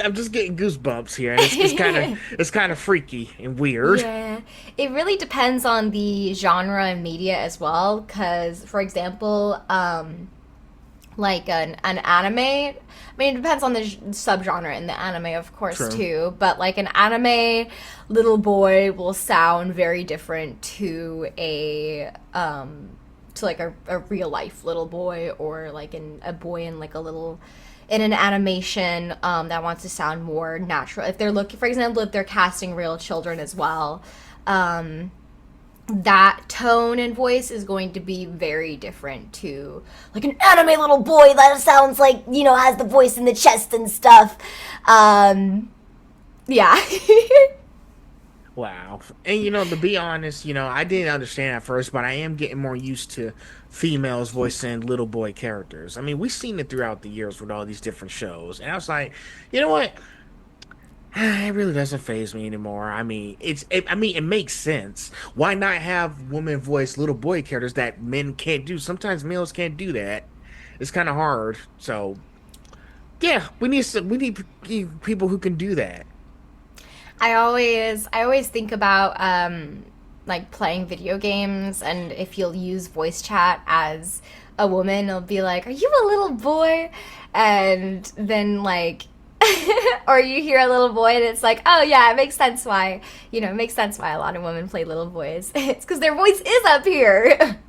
I'm just getting goosebumps here. And it's kind of freaky and weird. Yeah, it really depends on the genre and media as well. Because, for example, like an anime. I mean, it depends on the subgenre in the anime, of course, True. too. But like an anime little boy will sound very different to a real life little boy, or like a boy in like in an animation that wants to sound more natural. If they're looking, for example, if they're casting real children as well, that tone and voice is going to be very different to like an anime little boy that sounds like, has the voice in the chest and stuff. Yeah. Wow. And to be honest, I didn't understand at first, but I am getting more used to females voicing little boy characters. I mean, we've seen it throughout the years with all these different shows. And I was like, you know what? It really doesn't faze me anymore. I mean, it makes sense. Why not have women voice little boy characters that men can't do? Sometimes males can't do that. It's kind of hard. So, yeah, we need people who can do that. I always think about like playing video games, and if you'll use voice chat as a woman, it'll be like, "Are you a little boy?" And then like or you hear a little boy and it's like, "Oh yeah, it makes sense why, it makes sense why a lot of women play little boys." It's because their voice is up here.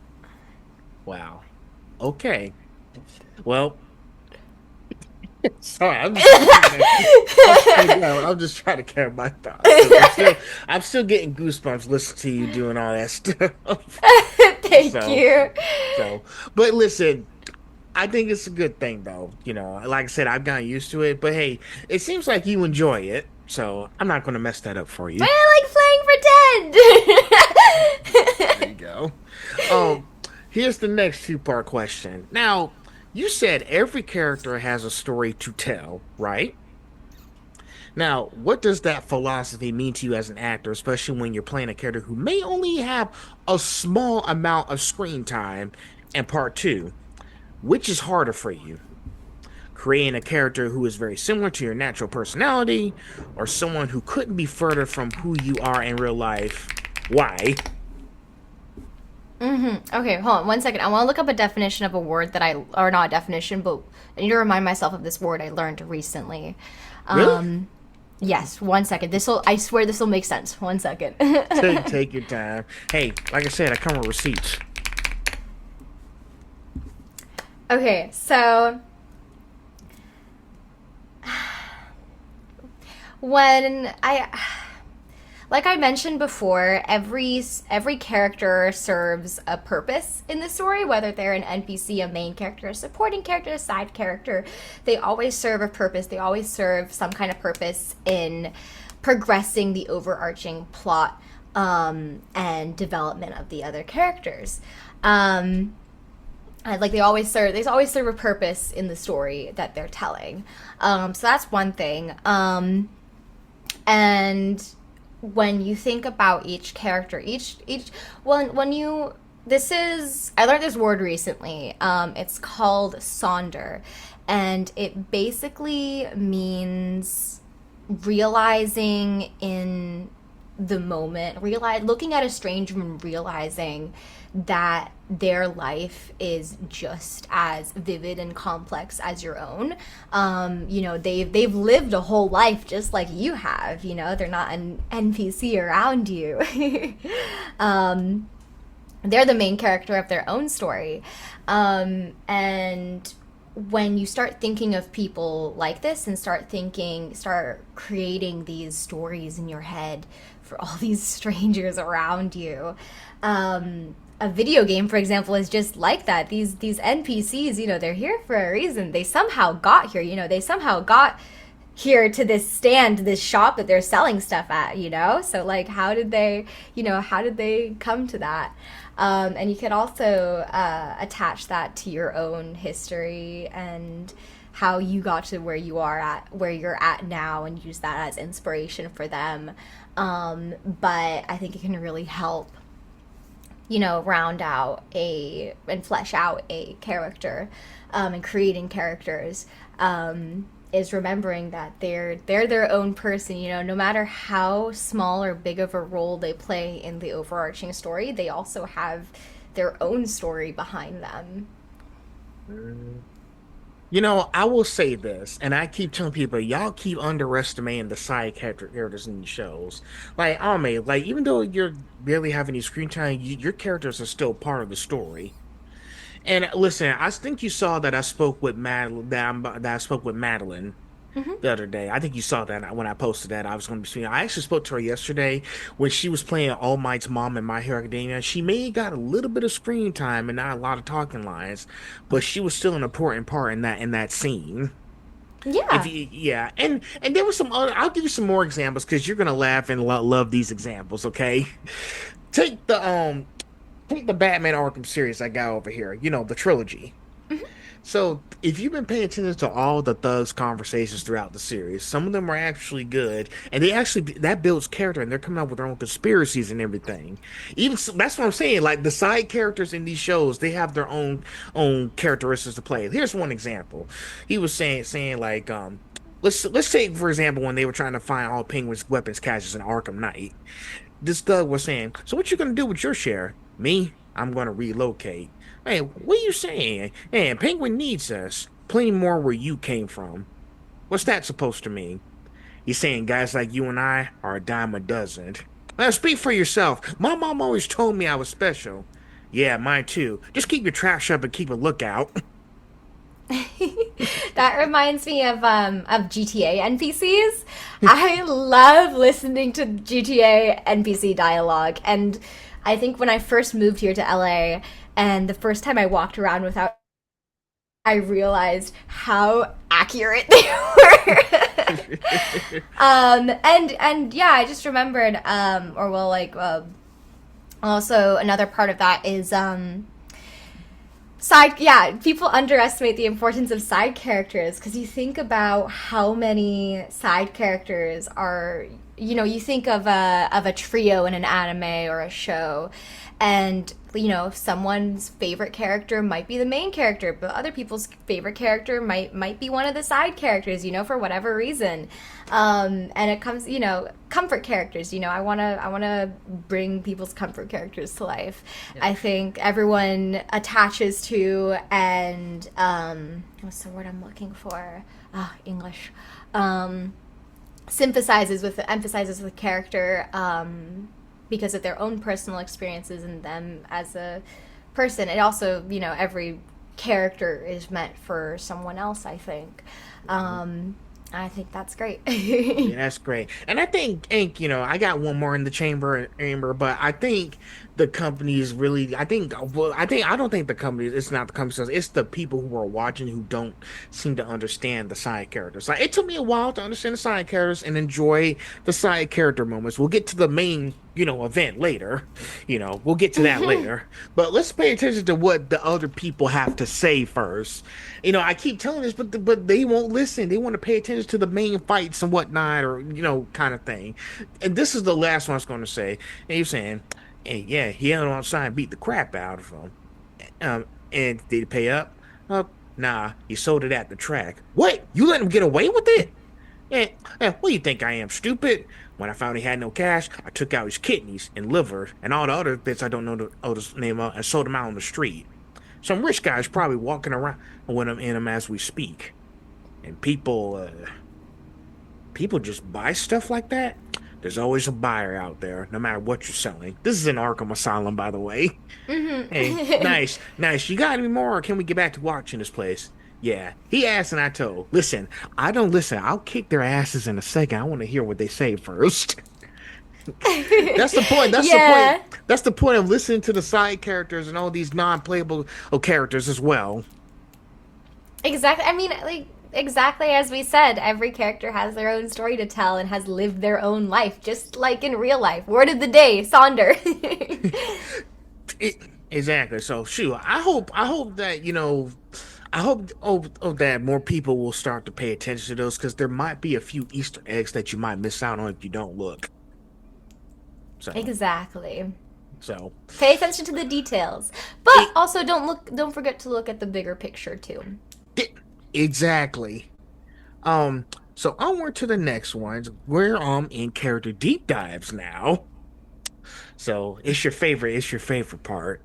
Wow. Okay. Well, sorry, I'm just trying to carry my thoughts. I'm still getting goosebumps listening to you doing all that stuff. Thank you. But listen, I think it's a good thing, though. Like I said, I've gotten used to it. But hey, it seems like you enjoy it, so I'm not going to mess that up for you. I like playing pretend. There you go. Here's the next two-part question. Now, you said every character has a story to tell, right? Now, what does that philosophy mean to you as an actor, especially when you're playing a character who may only have a small amount of screen time? And part two, which is harder for you? Creating a character who is very similar to your natural personality, or someone who couldn't be further from who you are in real life? Why? Okay, hold on 1 second. I want to look up a definition of a word or not a definition, but I need to remind myself of this word I learned recently. Really? Yes, 1 second. I swear this will make sense. 1 second. Take your time. Hey, like I said, I come with receipts. Okay, so like I mentioned before, every character serves a purpose in the story, whether they're an NPC, a main character, a supporting character, a side character. They always serve a purpose. They always serve some kind of purpose in progressing the overarching plot and development of the other characters. Um, like they always serve a purpose in the story that they're telling. So that's one thing. And when you think about each character, each when you this is I learned this word recently. It's called sonder, and it basically means realizing in the moment, looking at a stranger and realizing that their life is just as vivid and complex as your own. They've lived a whole life just like you have. They're not an NPC around you. They're the main character of their own story. And when you start thinking of people like this and start creating these stories in your head for all these strangers around you, a video game, for example, is just like that. These NPCs, they're here for a reason. They somehow got here. They somehow got here to this stand, this shop that they're selling stuff at. So like, how did they come to that? And you could also attach that to your own history and how you got to where you're at now, and use that as inspiration for them. But I think it can really help, round out and flesh out a character, and creating characters, is remembering that they're their own person. No matter how small or big of a role they play in the overarching story, they also have their own story behind them. I will say this, and I keep telling people, y'all keep underestimating the side characters in these shows. Like, like, even though you're barely having any screen time, your characters are still part of the story. And listen, I think you saw that I spoke with Madeline Mm-hmm. the other day. I think you saw that when I posted that I was going to be speaking. I actually spoke to her yesterday when she was playing All Might's mom in My Hero Academia. She may have got a little bit of screen time and not a lot of talking lines, but she was still an important part in that scene. Yeah. Yeah, and there was some other. I'll give you some more examples because you're gonna laugh and love these examples. Okay, take the take the Batman Arkham series I got over here. The trilogy. Mm-hmm. So, if you've been paying attention to all the thugs' conversations throughout the series, some of them are actually good, and that builds character, and they're coming up with their own conspiracies and everything. That's what I'm saying. Like the side characters in these shows, they have their own characteristics to play. Here's one example. He was saying like let's take for example when they were trying to find all Penguin's weapons caches in Arkham Knight. This thug was saying, "So what you gonna do with your share?" "Me, I'm gonna relocate." "Hey, what are you saying? Man, Penguin needs us. Plenty more where you came from." "What's that supposed to mean?" "He's saying guys like you and I are a dime a dozen." "Now speak for yourself. My mom always told me I was special." "Yeah, mine too. Just keep your trap shut and keep a lookout." That reminds me of GTA NPCs. I love listening to GTA NPC dialogue, and I think when I first moved here to LA, and the first time I walked around without, I realized how accurate they were. And yeah, I just remembered, also another part of that is people underestimate the importance of side characters, because you think about how many side characters are, you think of a trio in an anime or a show, and someone's favorite character might be the main character, but other people's favorite character might be one of the side characters, for whatever reason. And it comes, comfort characters. I wanna bring people's comfort characters to life. Yeah. I think everyone attaches to and what's the word I'm looking for? English. Emphasizes with the character. Because of their own personal experiences and them as a person. It also, every character is meant for someone else, I think. I think that's great. Yeah, that's great. And I think, I got one more in the chamber, but I think the company is really, I don't think the company, it's not the company, it's the people who are watching who don't seem to understand the side characters. Like, it took me a while to understand the side characters and enjoy the side character moments. We'll get to the main, event later. We'll get to that later. But let's pay attention to what the other people have to say first. I keep telling this, but they won't listen. They want to pay attention to the main fights and whatnot, or kind of thing. And this is the last one I was going to say. And you're saying, and yeah, he held on side and beat the crap out of him. And did he pay up? Nah, he sold it at the track. What? You let him get away with it? What do you think I am, stupid? When I found he had no cash, I took out his kidneys and liver and all the other bits I don't know the other's name of and sold them out on the street. Some rich guy's probably walking around with them in them as we speak. And people just buy stuff like that. There's always a buyer out there, no matter what you're selling. This is an Arkham Asylum, by the way. Hey, nice. You got any more, or can we get back to watching this place? Yeah. He asked and I told. Listen, I don't listen. I'll kick their asses in a second. I want to hear what they say first. That's the point. That's the point. That's the point of listening to the side characters and all these non-playable characters as well. Exactly. I mean, like, exactly as we said, every character has their own story to tell and has lived their own life, just like in real life. Word of the day, Sonder. Exactly. So, shoot, I hope that, I hope that more people will start to pay attention to those, because there might be a few Easter eggs that you might miss out on if you don't look. So, exactly. So pay attention to the details, but also don't forget to look at the bigger picture too. Exactly. So onward to the next ones. We're in character deep dives now. So it's your favorite part.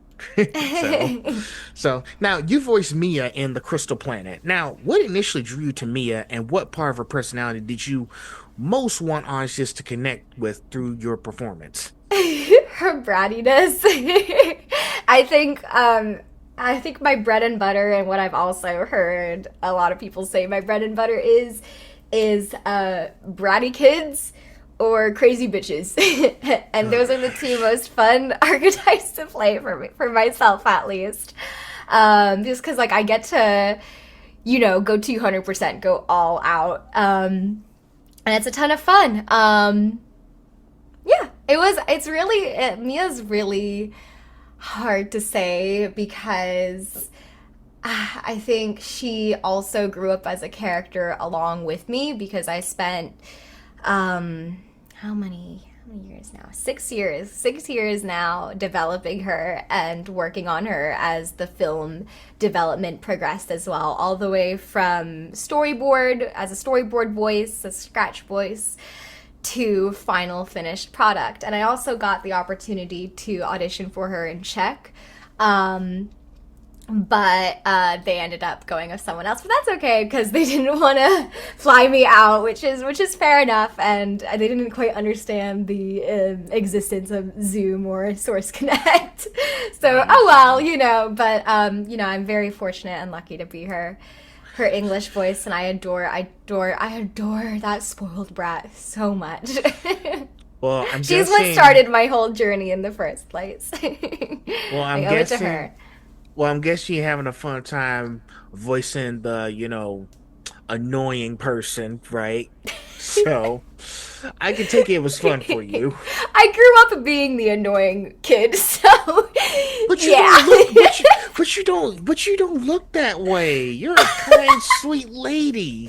so now you voiced Mia in The Crystal Planet. Now, what initially drew you to Mia, and what part of her personality did you most want audiences to connect with through your performance? Her brattiness. I think my bread and butter, and what I've also heard a lot of people say my bread and butter is bratty kids or crazy bitches. And those are the two most fun archetypes to play for myself, at least. Just because, like, I get to, go 200%, go all out. And it's a ton of fun. Yeah, Mia's really hard to say, because I think she also grew up as a character along with me, because I spent, how many years now? 6 years. 6 years now developing her and working on her as the film development progressed as well, all the way from storyboard, as a storyboard voice, a scratch voice, to final finished product. And I also got the opportunity to audition for her in Czech, but they ended up going with someone else. But that's okay, because they didn't want to fly me out, which is fair enough, and they didn't quite understand the existence of Zoom or Source Connect. So oh well, but I'm very fortunate and lucky to be her English voice, and I adore that spoiled brat so much. Well, she's what started my whole journey in the first place. Well, I owe it to her. Well, I'm guessing you're having a fun time voicing the, annoying person, right? So I can take it was fun for you. I grew up being the annoying kid, so but you yeah. But you don't look that way. You're a kind, sweet lady.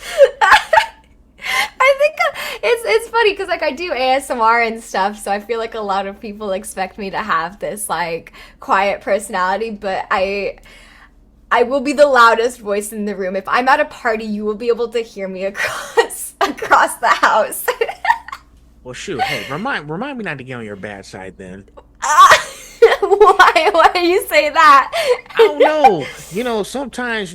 I think it's funny, because like I do ASMR and stuff, so I feel like a lot of people expect me to have this like quiet personality, but I will be the loudest voice in the room. If I'm at a party, you will be able to hear me across the house. Well, shoot. Hey, remind me not to get on your bad side then. Why do you say that? I don't know. Sometimes,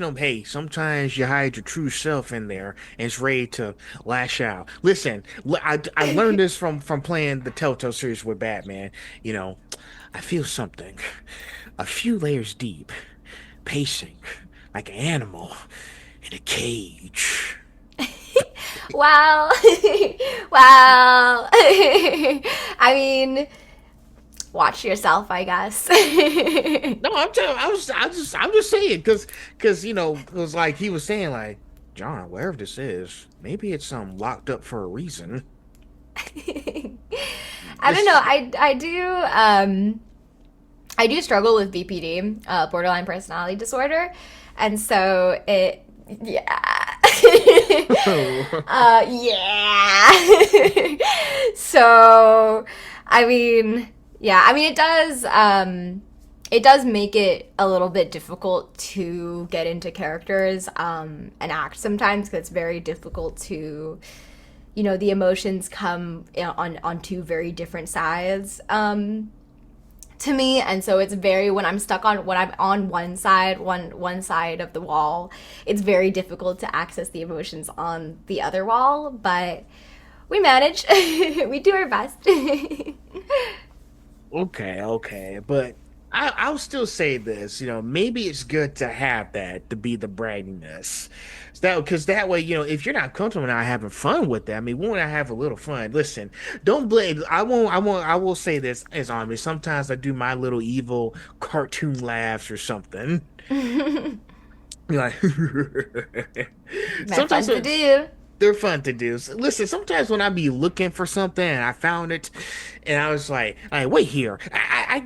sometimes you hide your true self in there and it's ready to lash out. Listen, I learned this from playing the Telltale series with Batman. I feel something a few layers deep, pacing like an animal in a cage. Wow. Wow. I mean, watch yourself, I guess. No, I'm telling. I'm just saying because it was like he was saying like, John, wherever this is, maybe it's locked up for a reason. I don't know. This, I do struggle with BPD, borderline personality disorder, and so yeah. Yeah. So, I mean, yeah, I mean, it does make it a little bit difficult to get into characters, and act sometimes because it's very difficult to, the emotions come on two very different sides, to me, and so it's very when I'm on one side of the wall, it's very difficult to access the emotions on the other wall, but we manage. We do our best. okay, but I'll still say this. Maybe it's good to have that to be the brattiness. Because that way, if you're not comfortable not having fun with that, I mean, we want to have a little fun. Listen, don't blame. I will say this as on me. Sometimes I do my little evil cartoon laughs or something. Like, That's fun sometimes to do. they're fun to do. So, listen, sometimes when I be looking for something and I found it, and I was like, wait here, I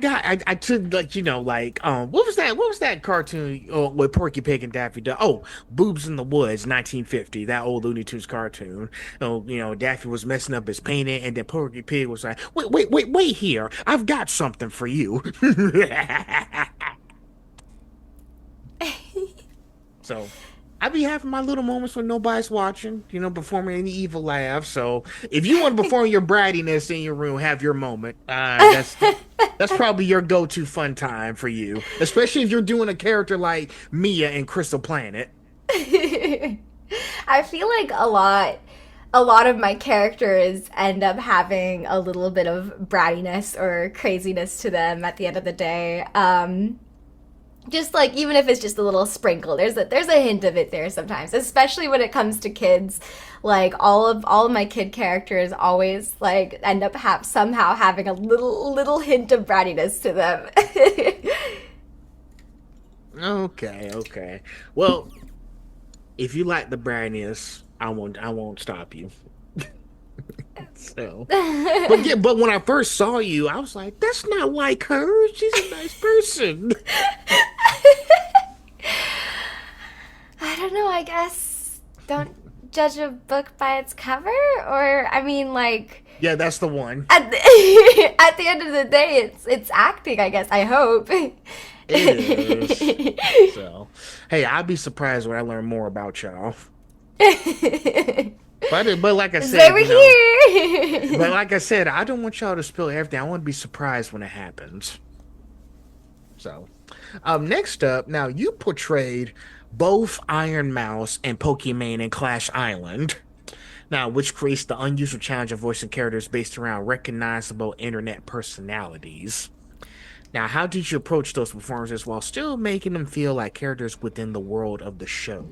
took what was that? What was that cartoon with Porky Pig and Daffy Duck? Oh, Boobs in the Woods, 1950, that old Looney Tunes cartoon. Oh, Daffy was messing up his painting, and then Porky Pig was like, wait here, I've got something for you. So. I be having my little moments when nobody's watching, performing any evil laughs. So if you want to perform your brattiness in your room, have your moment. That's probably your go-to fun time for you, especially if you're doing a character like Mia in Crystal Planet. I feel like a lot of my characters end up having a little bit of brattiness or craziness to them at the end of the day. Just like even if it's just a little sprinkle, there's a hint of it there sometimes, especially when it comes to kids. Like all of my kid characters always like end up somehow having a little hint of brattiness to them. Okay. Well, if you like the brattiness, I won't stop you. So, but when I first saw you, I was like, that's not like her. She's a nice person. I don't know, I guess don't judge a book by its cover, or I mean like Yeah, that's the one. at the end of the day it's acting, I guess. I hope. It is. So, hey, I'd be surprised when I learn more about y'all. But like I said, Over here. but like I said, I don't want y'all to spill everything. I want to be surprised when it happens. So, next up, now you portrayed both Iron Mouse and Pokemon in Clash Island. Now, which creates the unusual challenge of voicing characters based around recognizable internet personalities. Now, how did you approach those performances while still making them feel like characters within the world of the show?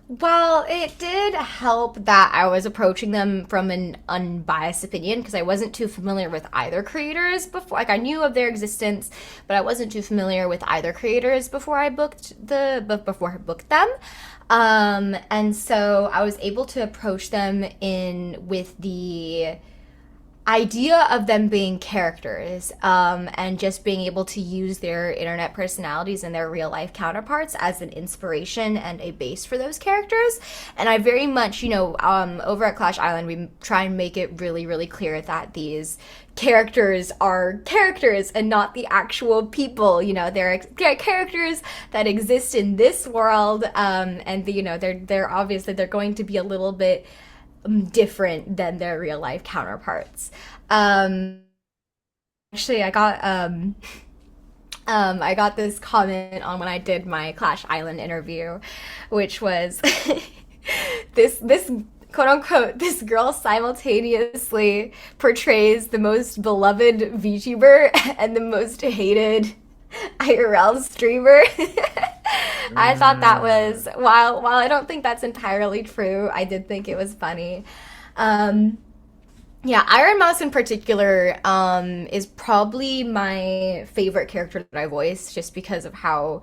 Well, it did help that I was approaching them from an unbiased opinion because I wasn't too familiar with either creators before. Like I knew of their existence, but I wasn't too familiar with either creators before I booked them. And so I was able to approach them with the idea of them being characters, and just being able to use their internet personalities and their real life counterparts as an inspiration and a base for those characters. And I very much, over at Clash Island, we try and make it really, really clear that these characters are characters and not the actual people. They're characters that exist in this world, and they're obviously they're going to be a little bit different than their real life counterparts. Actually, I got this comment on when I did my Clash Island interview, which was this quote unquote this girl simultaneously portrays the most beloved VTuber and the most hated IRL streamer. I thought that was, while I don't think that's entirely true, I did think it was funny. Yeah, Iron Mouse in particular is probably my favorite character that I voice just because of how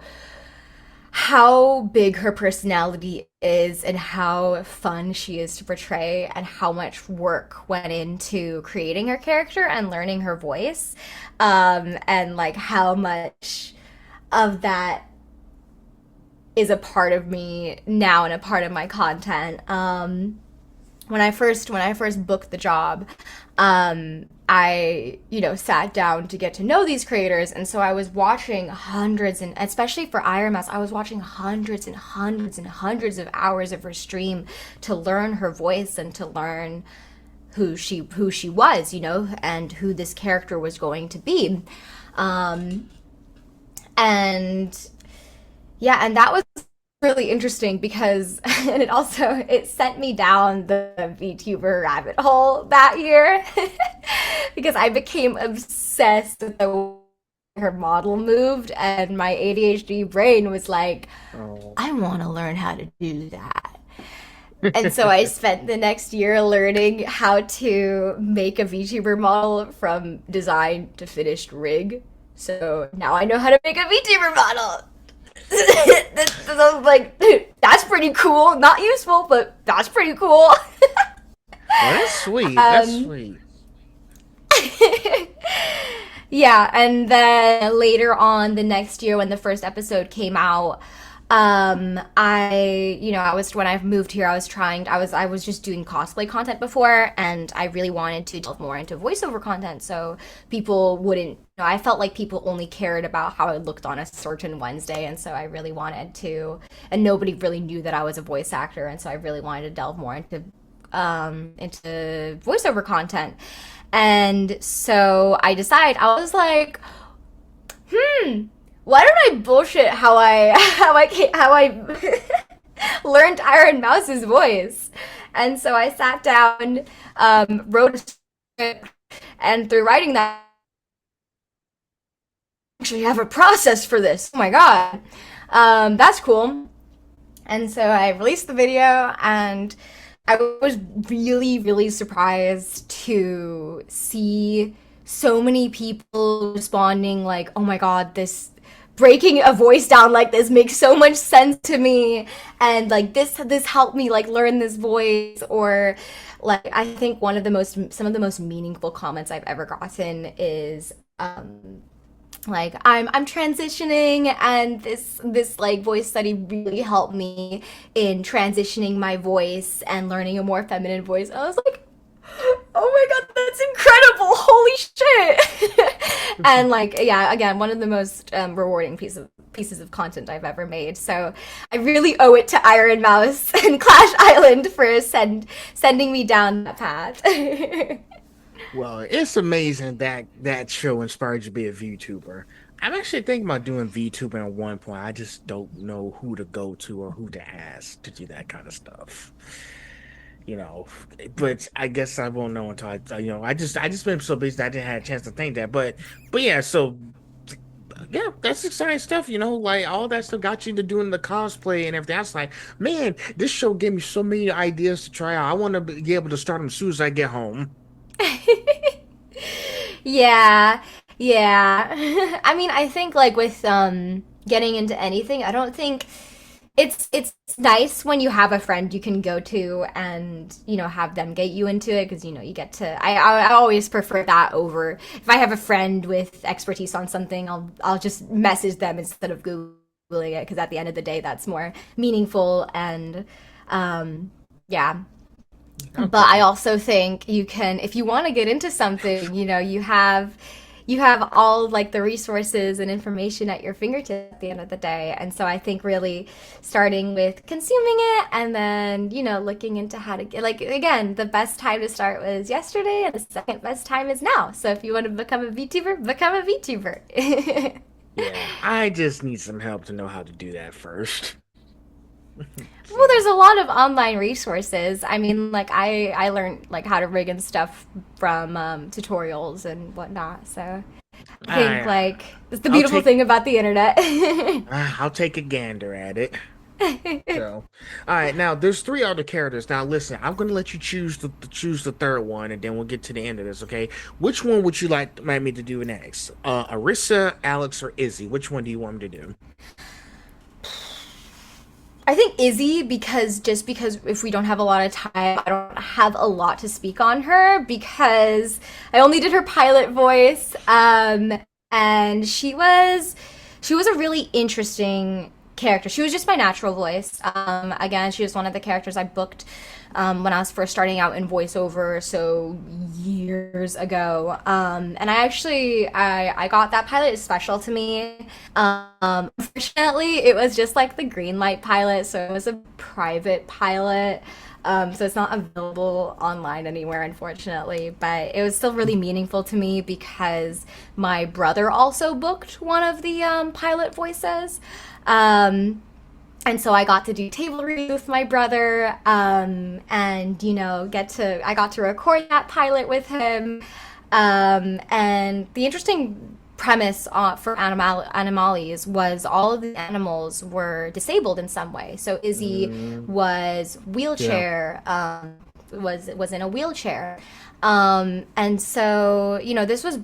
big her personality is and how fun she is to portray and how much work went into creating her character and learning her voice. And like how much of that is a part of me now and a part of my content. When I first booked the job, I sat down to get to know these creators, and so I was watching hundreds, and especially for Iron Mouse, I was watching hundreds and hundreds and hundreds of hours of her stream to learn her voice and to learn who she was, and who this character was going to be. And yeah, and that was really interesting because and it sent me down the VTuber rabbit hole that year because I became obsessed with the way her model moved, and my ADHD brain was like, Oh. I want to learn how to do that. And so I spent the next year learning how to make a VTuber model from design to finished rig. So now I know how to make a VTuber model. I was like, dude, that's pretty cool. Not useful, but that's pretty cool. Well, that's sweet. That's um, sweet. yeah, and then later on the next year when the first episode came out, I was when I moved here, I was just doing cosplay content before, and I really wanted to delve more into voiceover content, so people wouldn't. I felt like people only cared about how I looked on a certain Wednesday, and so I really wanted to, and nobody really knew that I was a voice actor, and so I really wanted to delve more into voiceover content, and so I was like, why don't I bullshit how I learned Iron Mouse's voice? And so I sat down, wrote a script, and through writing that, I actually have a process for this. Oh my god, that's cool. And so I released the video, and I was really, really surprised to see so many people responding like, "Oh my god, this breaking a voice down like this makes so much sense to me," and like this helped me like learn this voice. Or like I think some of the most meaningful comments I've ever gotten is like I'm transitioning, and this like voice study really helped me in transitioning my voice and learning a more feminine voice. I was like, oh my god, that's incredible, holy shit. And like, yeah, again, one of the most rewarding pieces of content I've ever made. So I really owe it to Iron Mouse and Clash Island for sending me down that path. Well, it's amazing that that show inspired you to be a VTuber. I'm actually thinking about doing VTubing at one point. I just don't know who to go to or who to ask to do that kind of stuff. You know, but I guess I won't know until I just been so busy that I didn't have a chance to think that. But yeah, so yeah, that's exciting stuff. Like all that stuff got you to doing the cosplay and everything. I was like, man, this show gave me so many ideas to try out. I want to be able to start them as soon as I get home. Yeah, yeah. I mean, I think like with getting into anything, I don't think it's nice when you have a friend you can go to and have them get you into it, because you get to I always prefer that over if I have a friend with expertise on something, I'll just message them instead of Googling it, because at the end of the day that's more meaningful. And yeah. But I Okay. also think you can, if you want to get into something, you have all like the resources and information at your fingertips at the end of the day. And so I think really starting with consuming it, and then, looking into how to get, like, again, the best time to start was yesterday, and the second best time is now. So if you want to become a VTuber, become a VTuber. Yeah, I just need some help to know how to do that first. Well, So, there's a lot of online resources. I mean, like I learned like how to rig and stuff from tutorials and whatnot. So I think I like it's the I'll beautiful take thing about the internet. I'll take a gander at it. So, all right, now there's three other characters. Now, listen, I'm gonna let you choose the third one, and then we'll get to the end of this. Okay, which one would you like me to do next? Arisa, Alex, or Izzy? Which one do you want me to do? I think Izzy, because if we don't have a lot of time, I don't have a lot to speak on her because I only did her pilot voice. And she was a really interesting character. She was just my natural voice. Again, she was one of the characters I booked when I was first starting out in voiceover, so years ago. And I got that pilot. It's special to me. Unfortunately, it was just like the green light pilot, so it was a private pilot. So it's not available online anywhere, unfortunately. But it was still really meaningful to me because my brother also booked one of the pilot voices. Um, and so I got to do table read with my brother, and I got to record that pilot with him. And the interesting premise for Animalies was all of the animals were disabled in some way. So Izzy was Yeah. wheelchair, was in a wheelchair, and so this was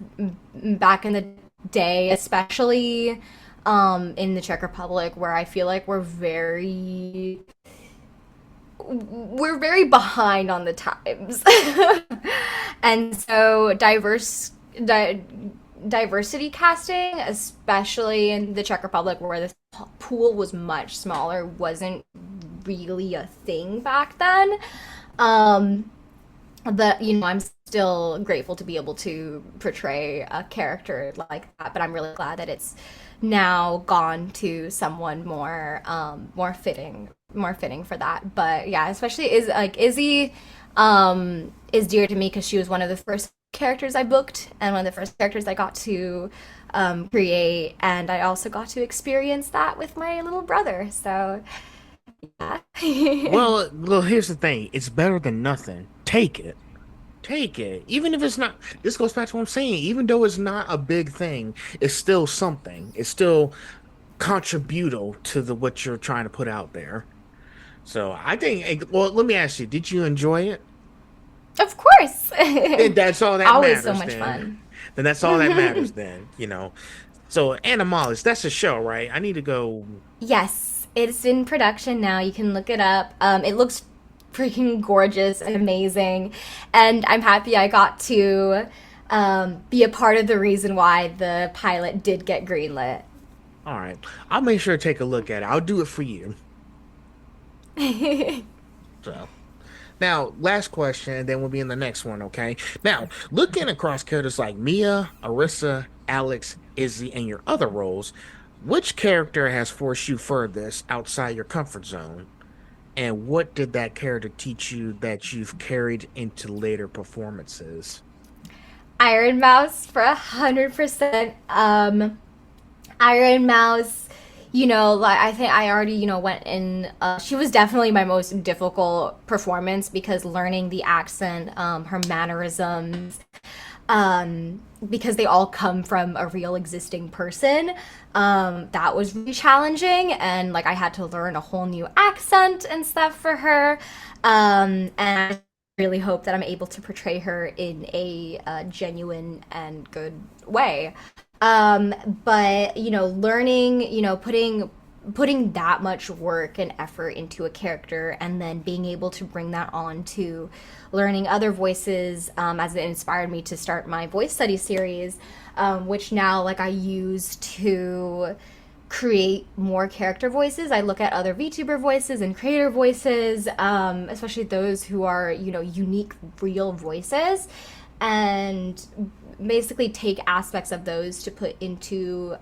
back in the day, especially in the Czech Republic, where I feel like we're very behind on the times. And so diversity casting, especially in the Czech Republic where the pool was much smaller, wasn't really a thing back then. Um, but I'm still grateful to be able to portray a character like that. But I'm really glad that it's now gone to someone more fitting for that. But yeah, especially Izzy is dear to me because she was one of the first characters I booked and one of the first characters I got to create, and I also got to experience that with my little brother. So yeah. Well, here's the thing. It's better than nothing. Take it. Take it. Even if it's not, this goes back to what I'm saying. Even though it's not a big thing, it's still something. It's still contributal to the what you're trying to put out there. So I think, well, let me ask you, did you enjoy it? Of course. Then that's all that Always so matters much then. fun. Then that's all that matters then. So Animalis, that's a show, right? I need to go. Yes, it's in production now. You can look it up. It looks freaking gorgeous and amazing. And I'm happy I got to be a part of the reason why the pilot did get greenlit. All right. I'll make sure to take a look at it. I'll do it for you. So now, last question, and then we'll be in the next one, okay? Now, looking across characters like Mia, Arissa, Alex, Izzy, and your other roles, which character has forced you furthest outside your comfort zone? And what did that character teach you that you've carried into later performances? Iron Mouse for 100%. Iron Mouse, like I think I already, went in. She was definitely my most difficult performance because learning the accent, her mannerisms, because they all come from a real existing person. That was really challenging, and like I had to learn a whole new accent and stuff for her. And I really hope that I'm able to portray her in a genuine and good way. But learning, putting that much work and effort into a character and then being able to bring that on to learning other voices, as it inspired me to start my voice study series, which now like I use to create more character voices. I look at other VTuber voices and creator voices, especially those who are, unique, real voices, and basically take aspects of those to put into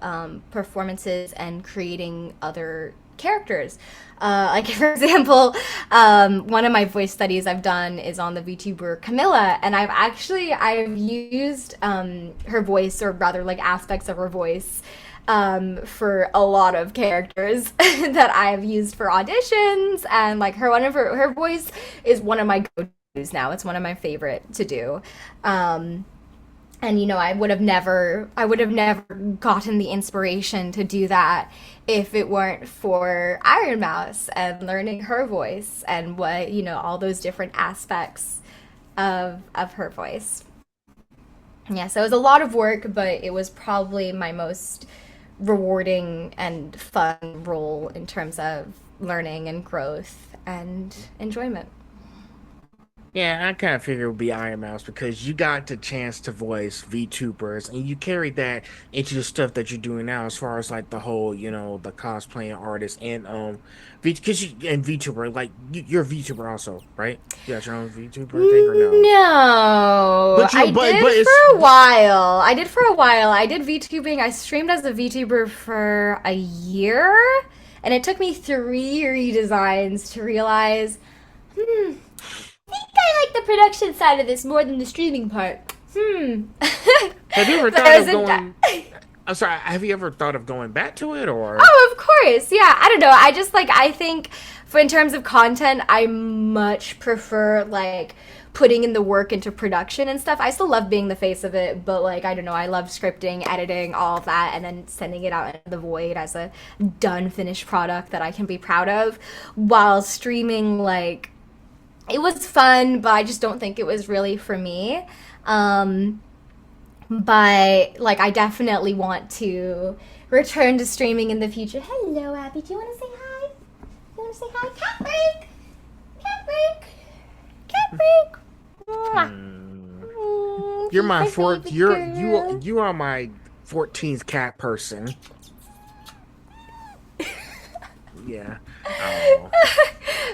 performances and creating other characters. Like for example, one of my voice studies I've done is on the VTuber Camilla, and I've used her voice, or rather like aspects of her voice, for a lot of characters that I've used for auditions, and like her voice is one of my go-tos now. It's one of my favorite to do. And I would have never gotten the inspiration to do that if it weren't for Iron Mouse and learning her voice and what, all those different aspects of her voice. Yeah, so it was a lot of work, but it was probably my most rewarding and fun role in terms of learning and growth and enjoyment. Yeah, I kind of figured it would be Iron Mouse because you got the chance to voice VTubers and you carried that into the stuff that you're doing now as far as like the whole, the cosplaying artist and because you and VTuber, like you're a VTuber also, right? You got your own VTuber thing or no? No, But I you but did it's for a while. I did for a while. I did VTubing. I streamed as a VTuber for a year, and it took me 3 redesigns to realize, I think I like the production side of this more than the streaming part. have you ever But thought I of was going I'm sorry, have you ever thought of going back to it or Oh, of course. Yeah, I don't know. I just I think in terms of content, I much prefer putting in the work into production and stuff. I still love being the face of it, but I don't know, I love scripting, editing, all of that, and then sending it out into the void as a done finished product that I can be proud of. While streaming, it was fun, but I just don't think it was really for me. But I definitely want to return to streaming in the future. Hello, Abby. Do you want to say hi? You want to say hi? Cat break. Cat break. Cat break. You're my She's fourth baby you're girl. you are my 14th cat person. Yeah. Oh.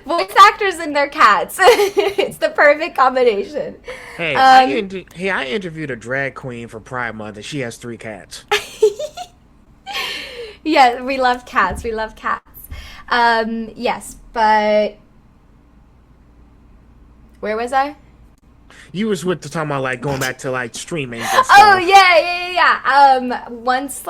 Voice actors and their cats. It's the perfect combination. Hey, Um, I interviewed a drag queen for Pride Month and she has 3 cats. yeah, we love cats. We love cats. Yes, but where was I? You was with the talking about going back to streaming and Oh stuff. yeah. Once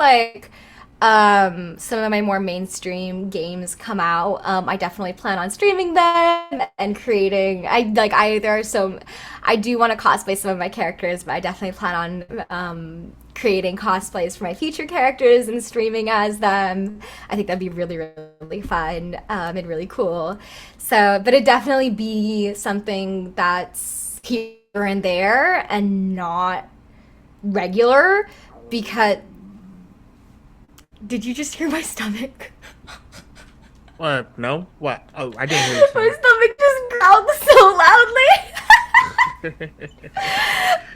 some of my more mainstream games come out, I definitely plan on streaming them and creating. I do want to cosplay some of my characters, but I definitely plan on creating cosplays for my future characters and streaming as them. I think that'd be really, really fun and really cool. So, but it'd definitely be something that's here and there and not regular because. Did you just hear my stomach? No? What? Oh, I didn't hear My you. stomach just growled so loudly.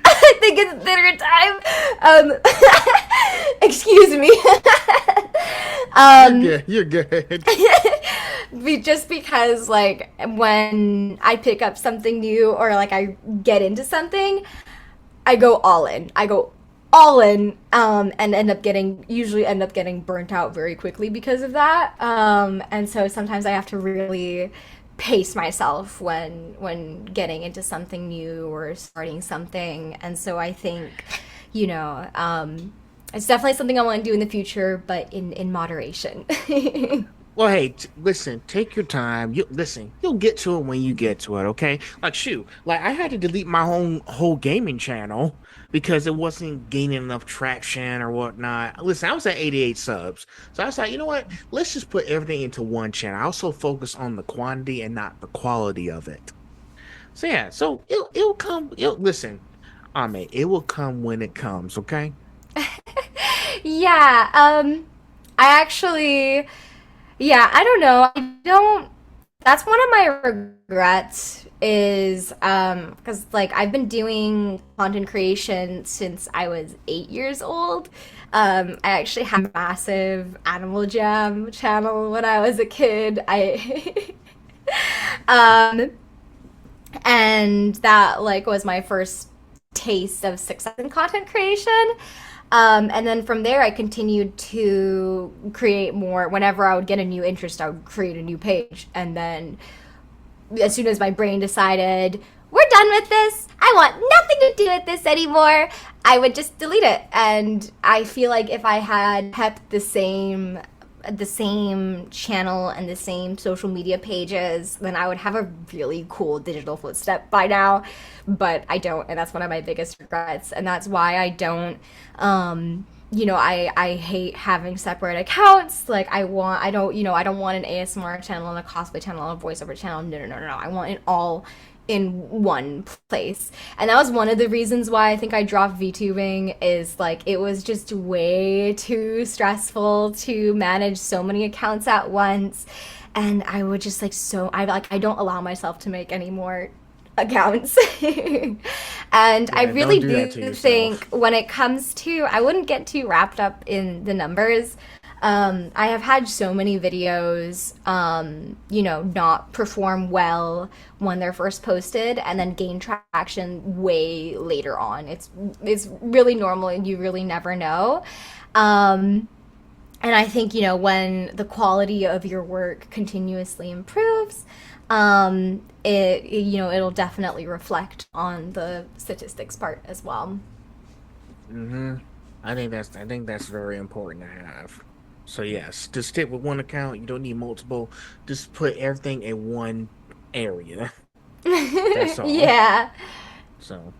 I think it's dinner time. Excuse me. You're good. Just because when I pick up something new or I get into something, I go all in. And usually end up getting burnt out very quickly because of that. And so sometimes I have to really pace myself when getting into something new or starting something. And so I think, it's definitely something I want to do in the future, but in moderation. Well, hey, listen, take your time. You'll get to it when you get to it, okay? Shoot, I had to delete my whole gaming channel because it wasn't gaining enough traction or whatnot. Listen, I was at 88 subs, so I was like, you know what? Let's just put everything into one channel. I also focus on the quantity and not the quality of it. So yeah, it'll come. Listen, Ame, it will come when it comes, okay? Yeah, I actually, yeah, I don't know. That's one of my regrets is, because I've been doing content creation since I was 8 years old. I actually had a massive Animal Jam channel when I was a kid. Um, and that was my first taste of success in content creation. And then from there, I continued to create more. Whenever I would get a new interest, I would create a new page. And then as soon as my brain decided, we're done with this, I want nothing to do with this anymore, I would just delete it. And I feel like if I had kept the same the same channel and the same social media pages, then I would have a really cool digital footstep by now. But I don't, and that's one of my biggest regrets. And that's why I don't, I hate having separate accounts. Like I don't want an ASMR channel and a cosplay channel and a voiceover channel. No. I want it all in one place. And that was one of the reasons why I think I dropped VTubing, is like it was just way too stressful to manage so many accounts at once. And I would just I don't allow myself to make any more accounts. And I Yeah, really don't do that to do think yourself. when it comes to, I wouldn't get too wrapped up in the numbers. I have had so many videos, not perform well when they're first posted and then gain traction way later on. It's really normal and you really never know. And I think, when the quality of your work continuously improves, it'll definitely reflect on the statistics part as well. Hmm. I think that's very important to have. So yes, just stick with one account. You don't need multiple. Just put everything in one area. That's all. Yeah. So,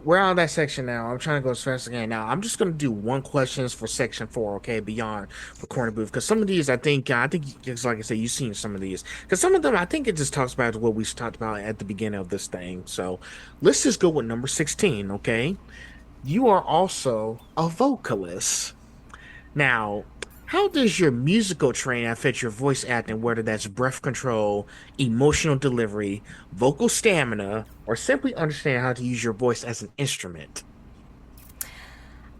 we're on that section now. I'm trying to go as fast as I can. Now, I'm just gonna do one questions for section four, okay? Beyond the corner booth, because some of these, I think, just like I said, you've seen some of these. Because some of them, I think it just talks about what we talked about at the beginning of this thing. So, let's just go with number 16, okay? You are also a vocalist. Now, how does your musical training affect your voice acting, whether that's breath control, emotional delivery, vocal stamina, or simply understand how to use your voice as an instrument?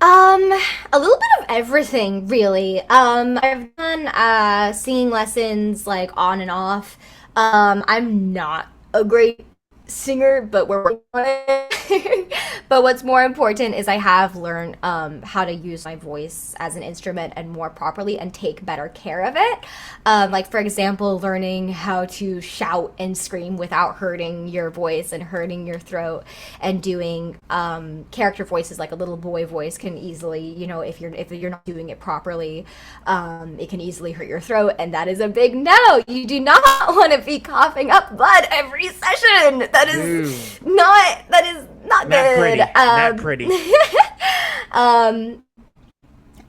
Um, a little bit of everything, really. I've done singing lessons like on and off. I'm not a great singer, but we're working on it. But what's more important is I have learned how to use my voice as an instrument and more properly and take better care of it. Like, for example, learning how to shout and scream without hurting your voice and hurting your throat, and doing character voices like a little boy voice can easily, if you're not doing it properly, it can easily hurt your throat, and that is a big no. You do not want to be coughing up blood every session. Ooh, That is not not good. pretty. Not pretty. Um,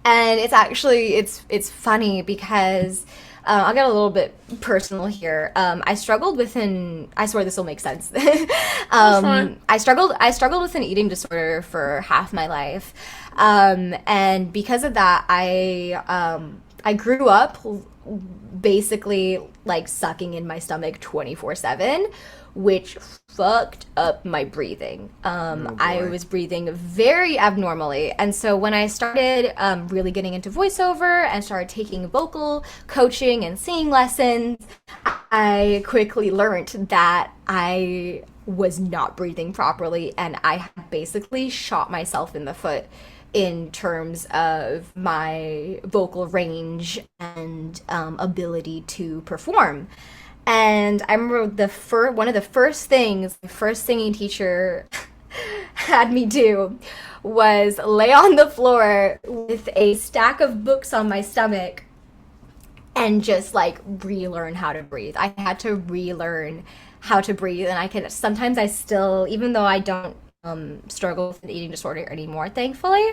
and it's funny because I'll get a little bit personal here. I swear this will make sense. That's fine. I struggled with an eating disorder for half my life. And because of that, I grew up basically like sucking in my stomach 24/7, which fucked up my breathing. Oh I boy. was breathing very abnormally. And so when I started really getting into voiceover and started taking vocal coaching and singing lessons, I quickly learned that I was not breathing properly, and I had basically shot myself in the foot in terms of my vocal range and ability to perform. And I remember one of the first things the first singing teacher had me do was lay on the floor with a stack of books on my stomach and just like relearn how to breathe. I had to relearn how to breathe, and sometimes I still, even though I don't struggle with an eating disorder anymore, thankfully,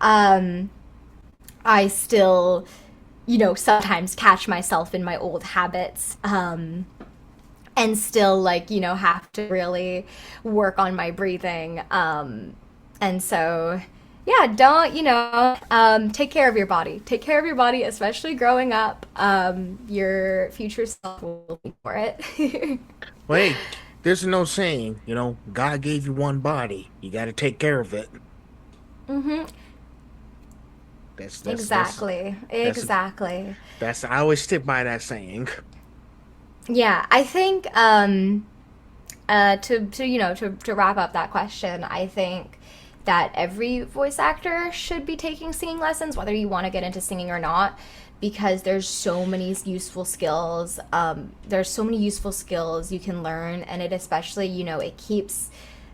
um, I still, sometimes catch myself in my old habits, and still have to really work on my breathing. And so, yeah, don't, take care of your body. Take care of your body, especially growing up. Your future self will be for it. Well, hey, there's no saying, God gave you one body. You got to take care of it. Hmm. That's Exactly. that's Exactly. I always stick by that saying. Yeah, I think to wrap up that question, I think that every voice actor should be taking singing lessons, whether you want to get into singing or not, because there's so many useful skills. There's so many useful skills you can learn, and it especially, it keeps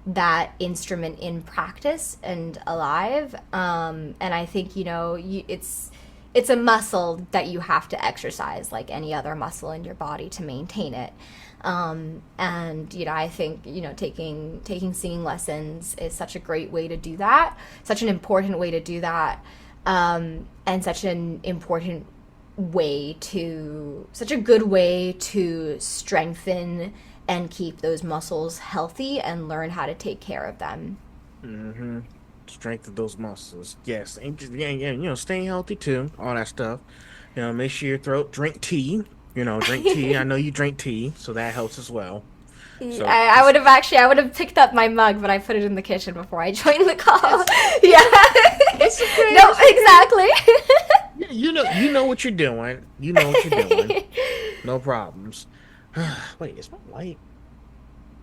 that instrument in practice and alive. And I think, it's it's a muscle that you have to exercise like any other muscle in your body to maintain it. And I think taking singing lessons is such a great way to do that, such an important way to do that, and such a good way to strengthen and keep those muscles healthy and learn how to take care of them. Mm-hmm. Strengthen those muscles. Yes, and staying healthy too. All that stuff. Make sure your throat. Drink tea. Drink tea. I know you drink tea, so that helps as well. So I would have picked up my mug, but I put it in the kitchen before I joined the call. Yeah. No, exactly. You know what you're doing. You know what you're doing. No problems. Wait, is my light?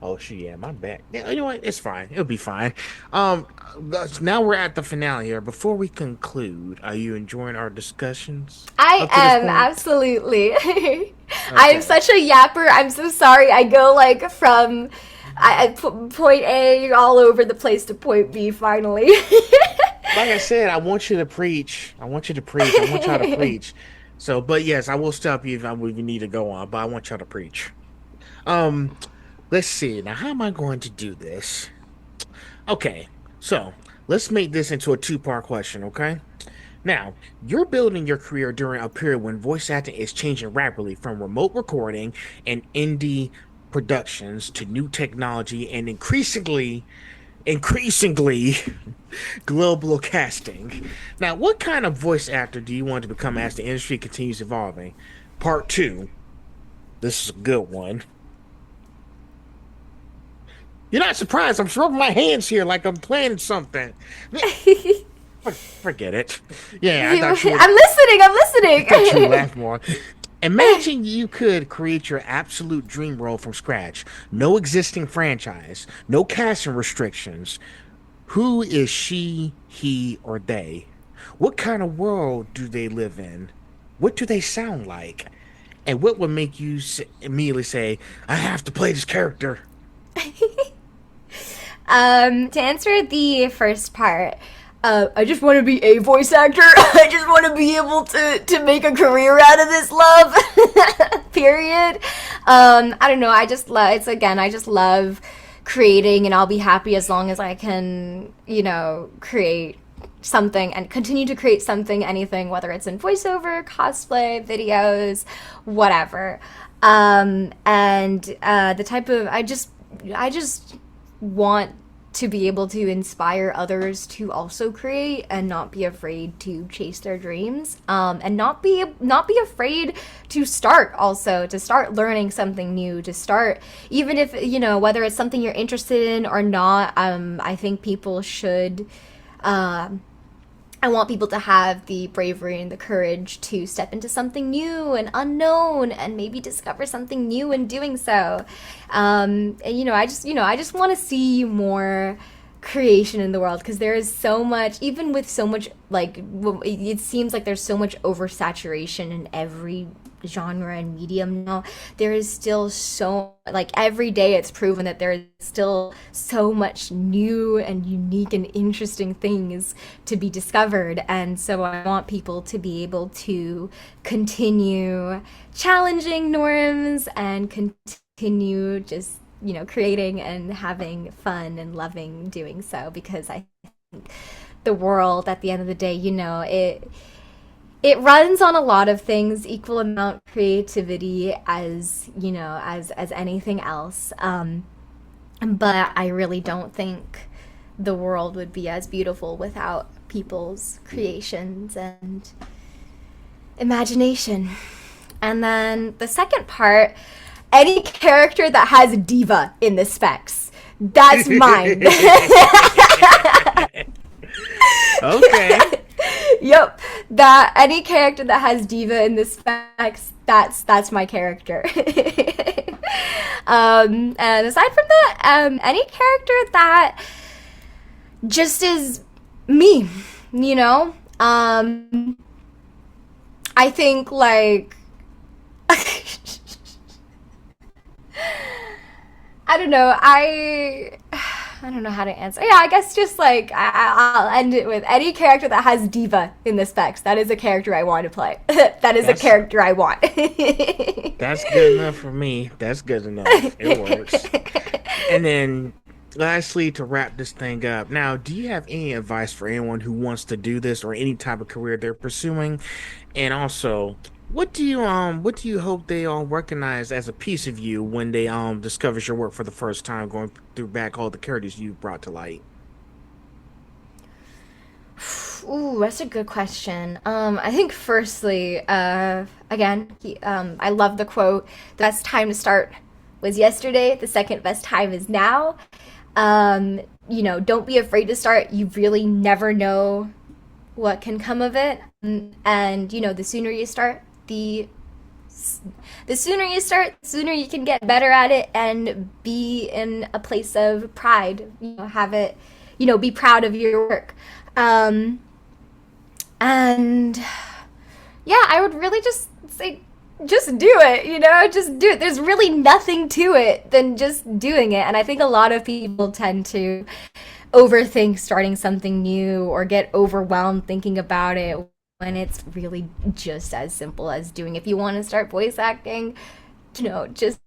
Oh, yeah, my back. Yeah, you know what? It's fine. It'll be fine. Now we're at the finale here. Before we conclude, are you enjoying our discussions? I am, absolutely. Okay. I'm such a yapper. I'm so sorry. I go like from point A all over the place to point B finally. Like I said, I want you to preach. I want y'all to preach. So, but yes, I will stop you if you need to go on, but I want y'all to preach. Let's see. Now, how am I going to do this? Okay, so let's make this into a two-part question, okay? Now, you're building your career during a period when voice acting is changing rapidly from remote recording and indie productions to new technology and increasingly global casting. Now, what kind of voice actor do you want to become as the industry continues evolving? Part 2. This is a good one. You're not surprised. I'm rubbing my hands here like I'm playing something. Forget it. Yeah, I'm listening. I thought you would laugh more. Imagine you could create your absolute dream role from scratch. No existing franchise. No casting restrictions. Who is she, he, or they? What kind of world do they live in? What do they sound like? And what would make you immediately say, I have to play this character? To answer the first part, I just want to be a voice actor. I just want to be able to make a career out of this love. Period. I don't know. I just love creating, and I'll be happy as long as I can, create something and continue to create something, anything, whether it's in voiceover, cosplay, videos, whatever. And the type of, I just want to be able to inspire others to also create and not be afraid to chase their dreams, and not be afraid to start learning something new, to start, even if, whether it's something you're interested in or not. I think people should, I want people to have the bravery and the courage to step into something new and unknown and maybe discover something new in doing so. And, I just want to see more creation in the world, because there is so much, even with so much, like, it seems like there's so much oversaturation in every genre and medium now. There is still so, like, every day it's proven that there is still so much new and unique and interesting things to be discovered. And so I want people to be able to continue challenging norms and continue just, creating and having fun and loving doing so, because I think the world, at the end of the day, it runs on a lot of things, equal amount creativity as anything else. But I really don't think the world would be as beautiful without people's creations and imagination. And then the second part, any character that has diva in the specs, that's mine. Okay. Yep, that any character that has diva in the specs, that's my character. And aside from that, any character that just is me, I think, like, I don't know, I don't know how to answer. Yeah, I guess just like I'll end it with any character that has diva in the specs. That is a character I want to play. That is a That's character I want. that's good enough for me. That's good enough. It works. And then lastly, to wrap this thing up, now, do you have any advice for anyone who wants to do this or any type of career they're pursuing? And also, what do you hope they recognize as a piece of you when they discovers your work for the first time, going through back all the characters you brought to light? Ooh, that's a good question. I think firstly, again, I love the quote, "The best time to start was yesterday, the second best time is now." Don't be afraid to start. You really never know what can come of it. And, the sooner you start, the sooner you can get better at it and be in a place of pride. Have it, be proud of your work. And yeah, I would really just say, just do it, just do it. There's really nothing to it than just doing it. And I think a lot of people tend to overthink starting something new or get overwhelmed thinking about it when it's really just as simple as doing. If you want to start voice acting, just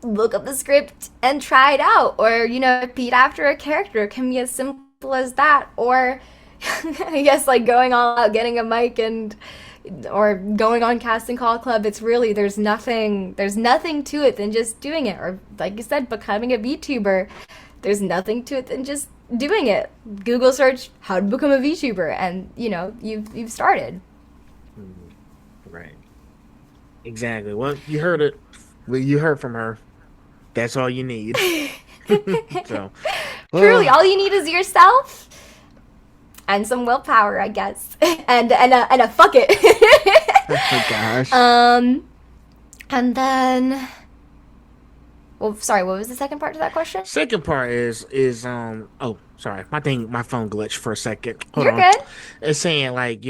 look up the script and try it out, or repeat after a character. It can be as simple as that, or I guess like going all out, getting a mic or going on casting call club. It's really, there's nothing to it than just doing it. Or like you said, becoming a VTuber, there's nothing to it than just doing it. Google search how to become a VTuber, and you've started. Right. Exactly. Well, you heard it. Well, you heard from her. That's all you need. So, Truly, all you need is yourself and some willpower, I guess, and a fuck it. oh gosh. And then, well, sorry, what was the second part to that question? Second part is oh, sorry, my phone glitched for a second. Hold You're on. good. It's saying like,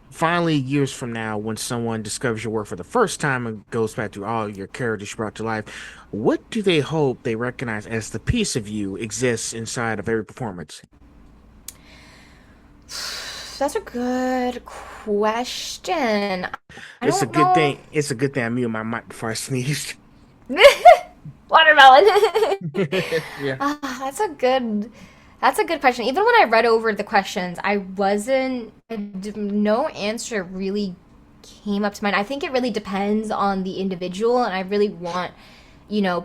finally years from now when someone discovers your work for the first time and goes back to all your characters you brought to life, what do they hope they recognize as the piece of you exists inside of every performance? That's a good question. I It's a don't good know. thing. It's a good thing I muted my mic before I sneezed. Watermelon. Yeah. That's a good question. Even when I read over the questions, no answer really came up to mind. I think it really depends on the individual, and I really want,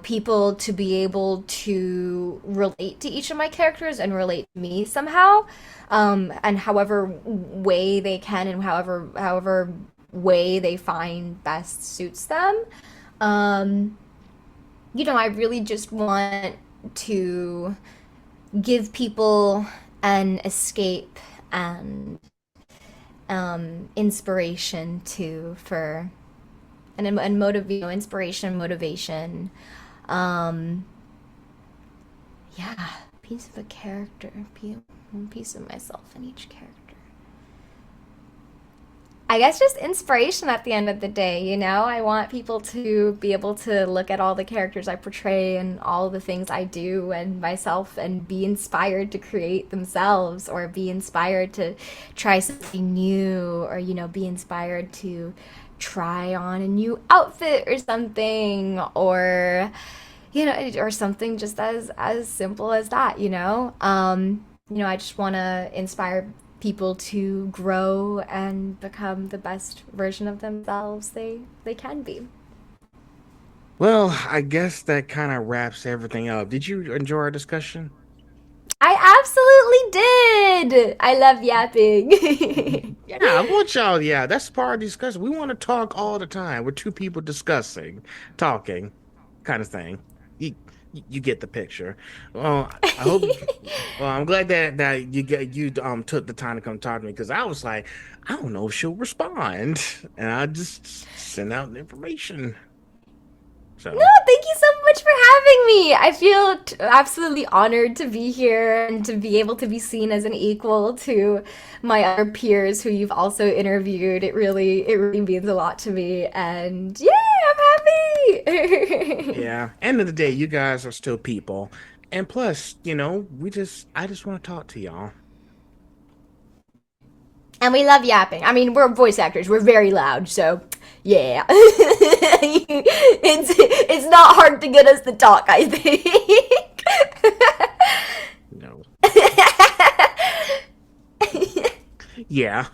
people to be able to relate to each of my characters and relate to me somehow, and however way they can, and however way they find best suits them. I really just want to give people an escape and inspiration inspiration, motivation. Yeah, piece of a character, piece of myself in each character. I guess just inspiration at the end of the day, I want people to be able to look at all the characters I portray and all the things I do and myself and be inspired to create themselves, or be inspired to try something new, or, be inspired to try on a new outfit or something, or, or something just as simple as that, I just want to inspire people to grow and become the best version of themselves they can be. Well, I guess that kind of wraps everything up. Did you enjoy our discussion? I absolutely did. I love yapping. Yeah, I want y'all. Yeah, that's part of the discussion. We want to talk all the time. We're two people discussing, talking, kind of thing. You get the picture. Well, I hope. Well, I'm glad that you took the time to come talk to me, because I was like, I don't know if she'll respond, and I just send out the information. No, So thank you so much for having me. I feel absolutely honored to be here and to be able to be seen as an equal to my other peers who you've also interviewed. It really means a lot to me, and yeah, I'm happy. yeah, end of the day, you guys are still people, And plus, I just want to talk to y'all. And we love yapping. I mean, we're voice actors. We're very loud, so yeah. It's not hard to get us to talk, I think. No. Yeah.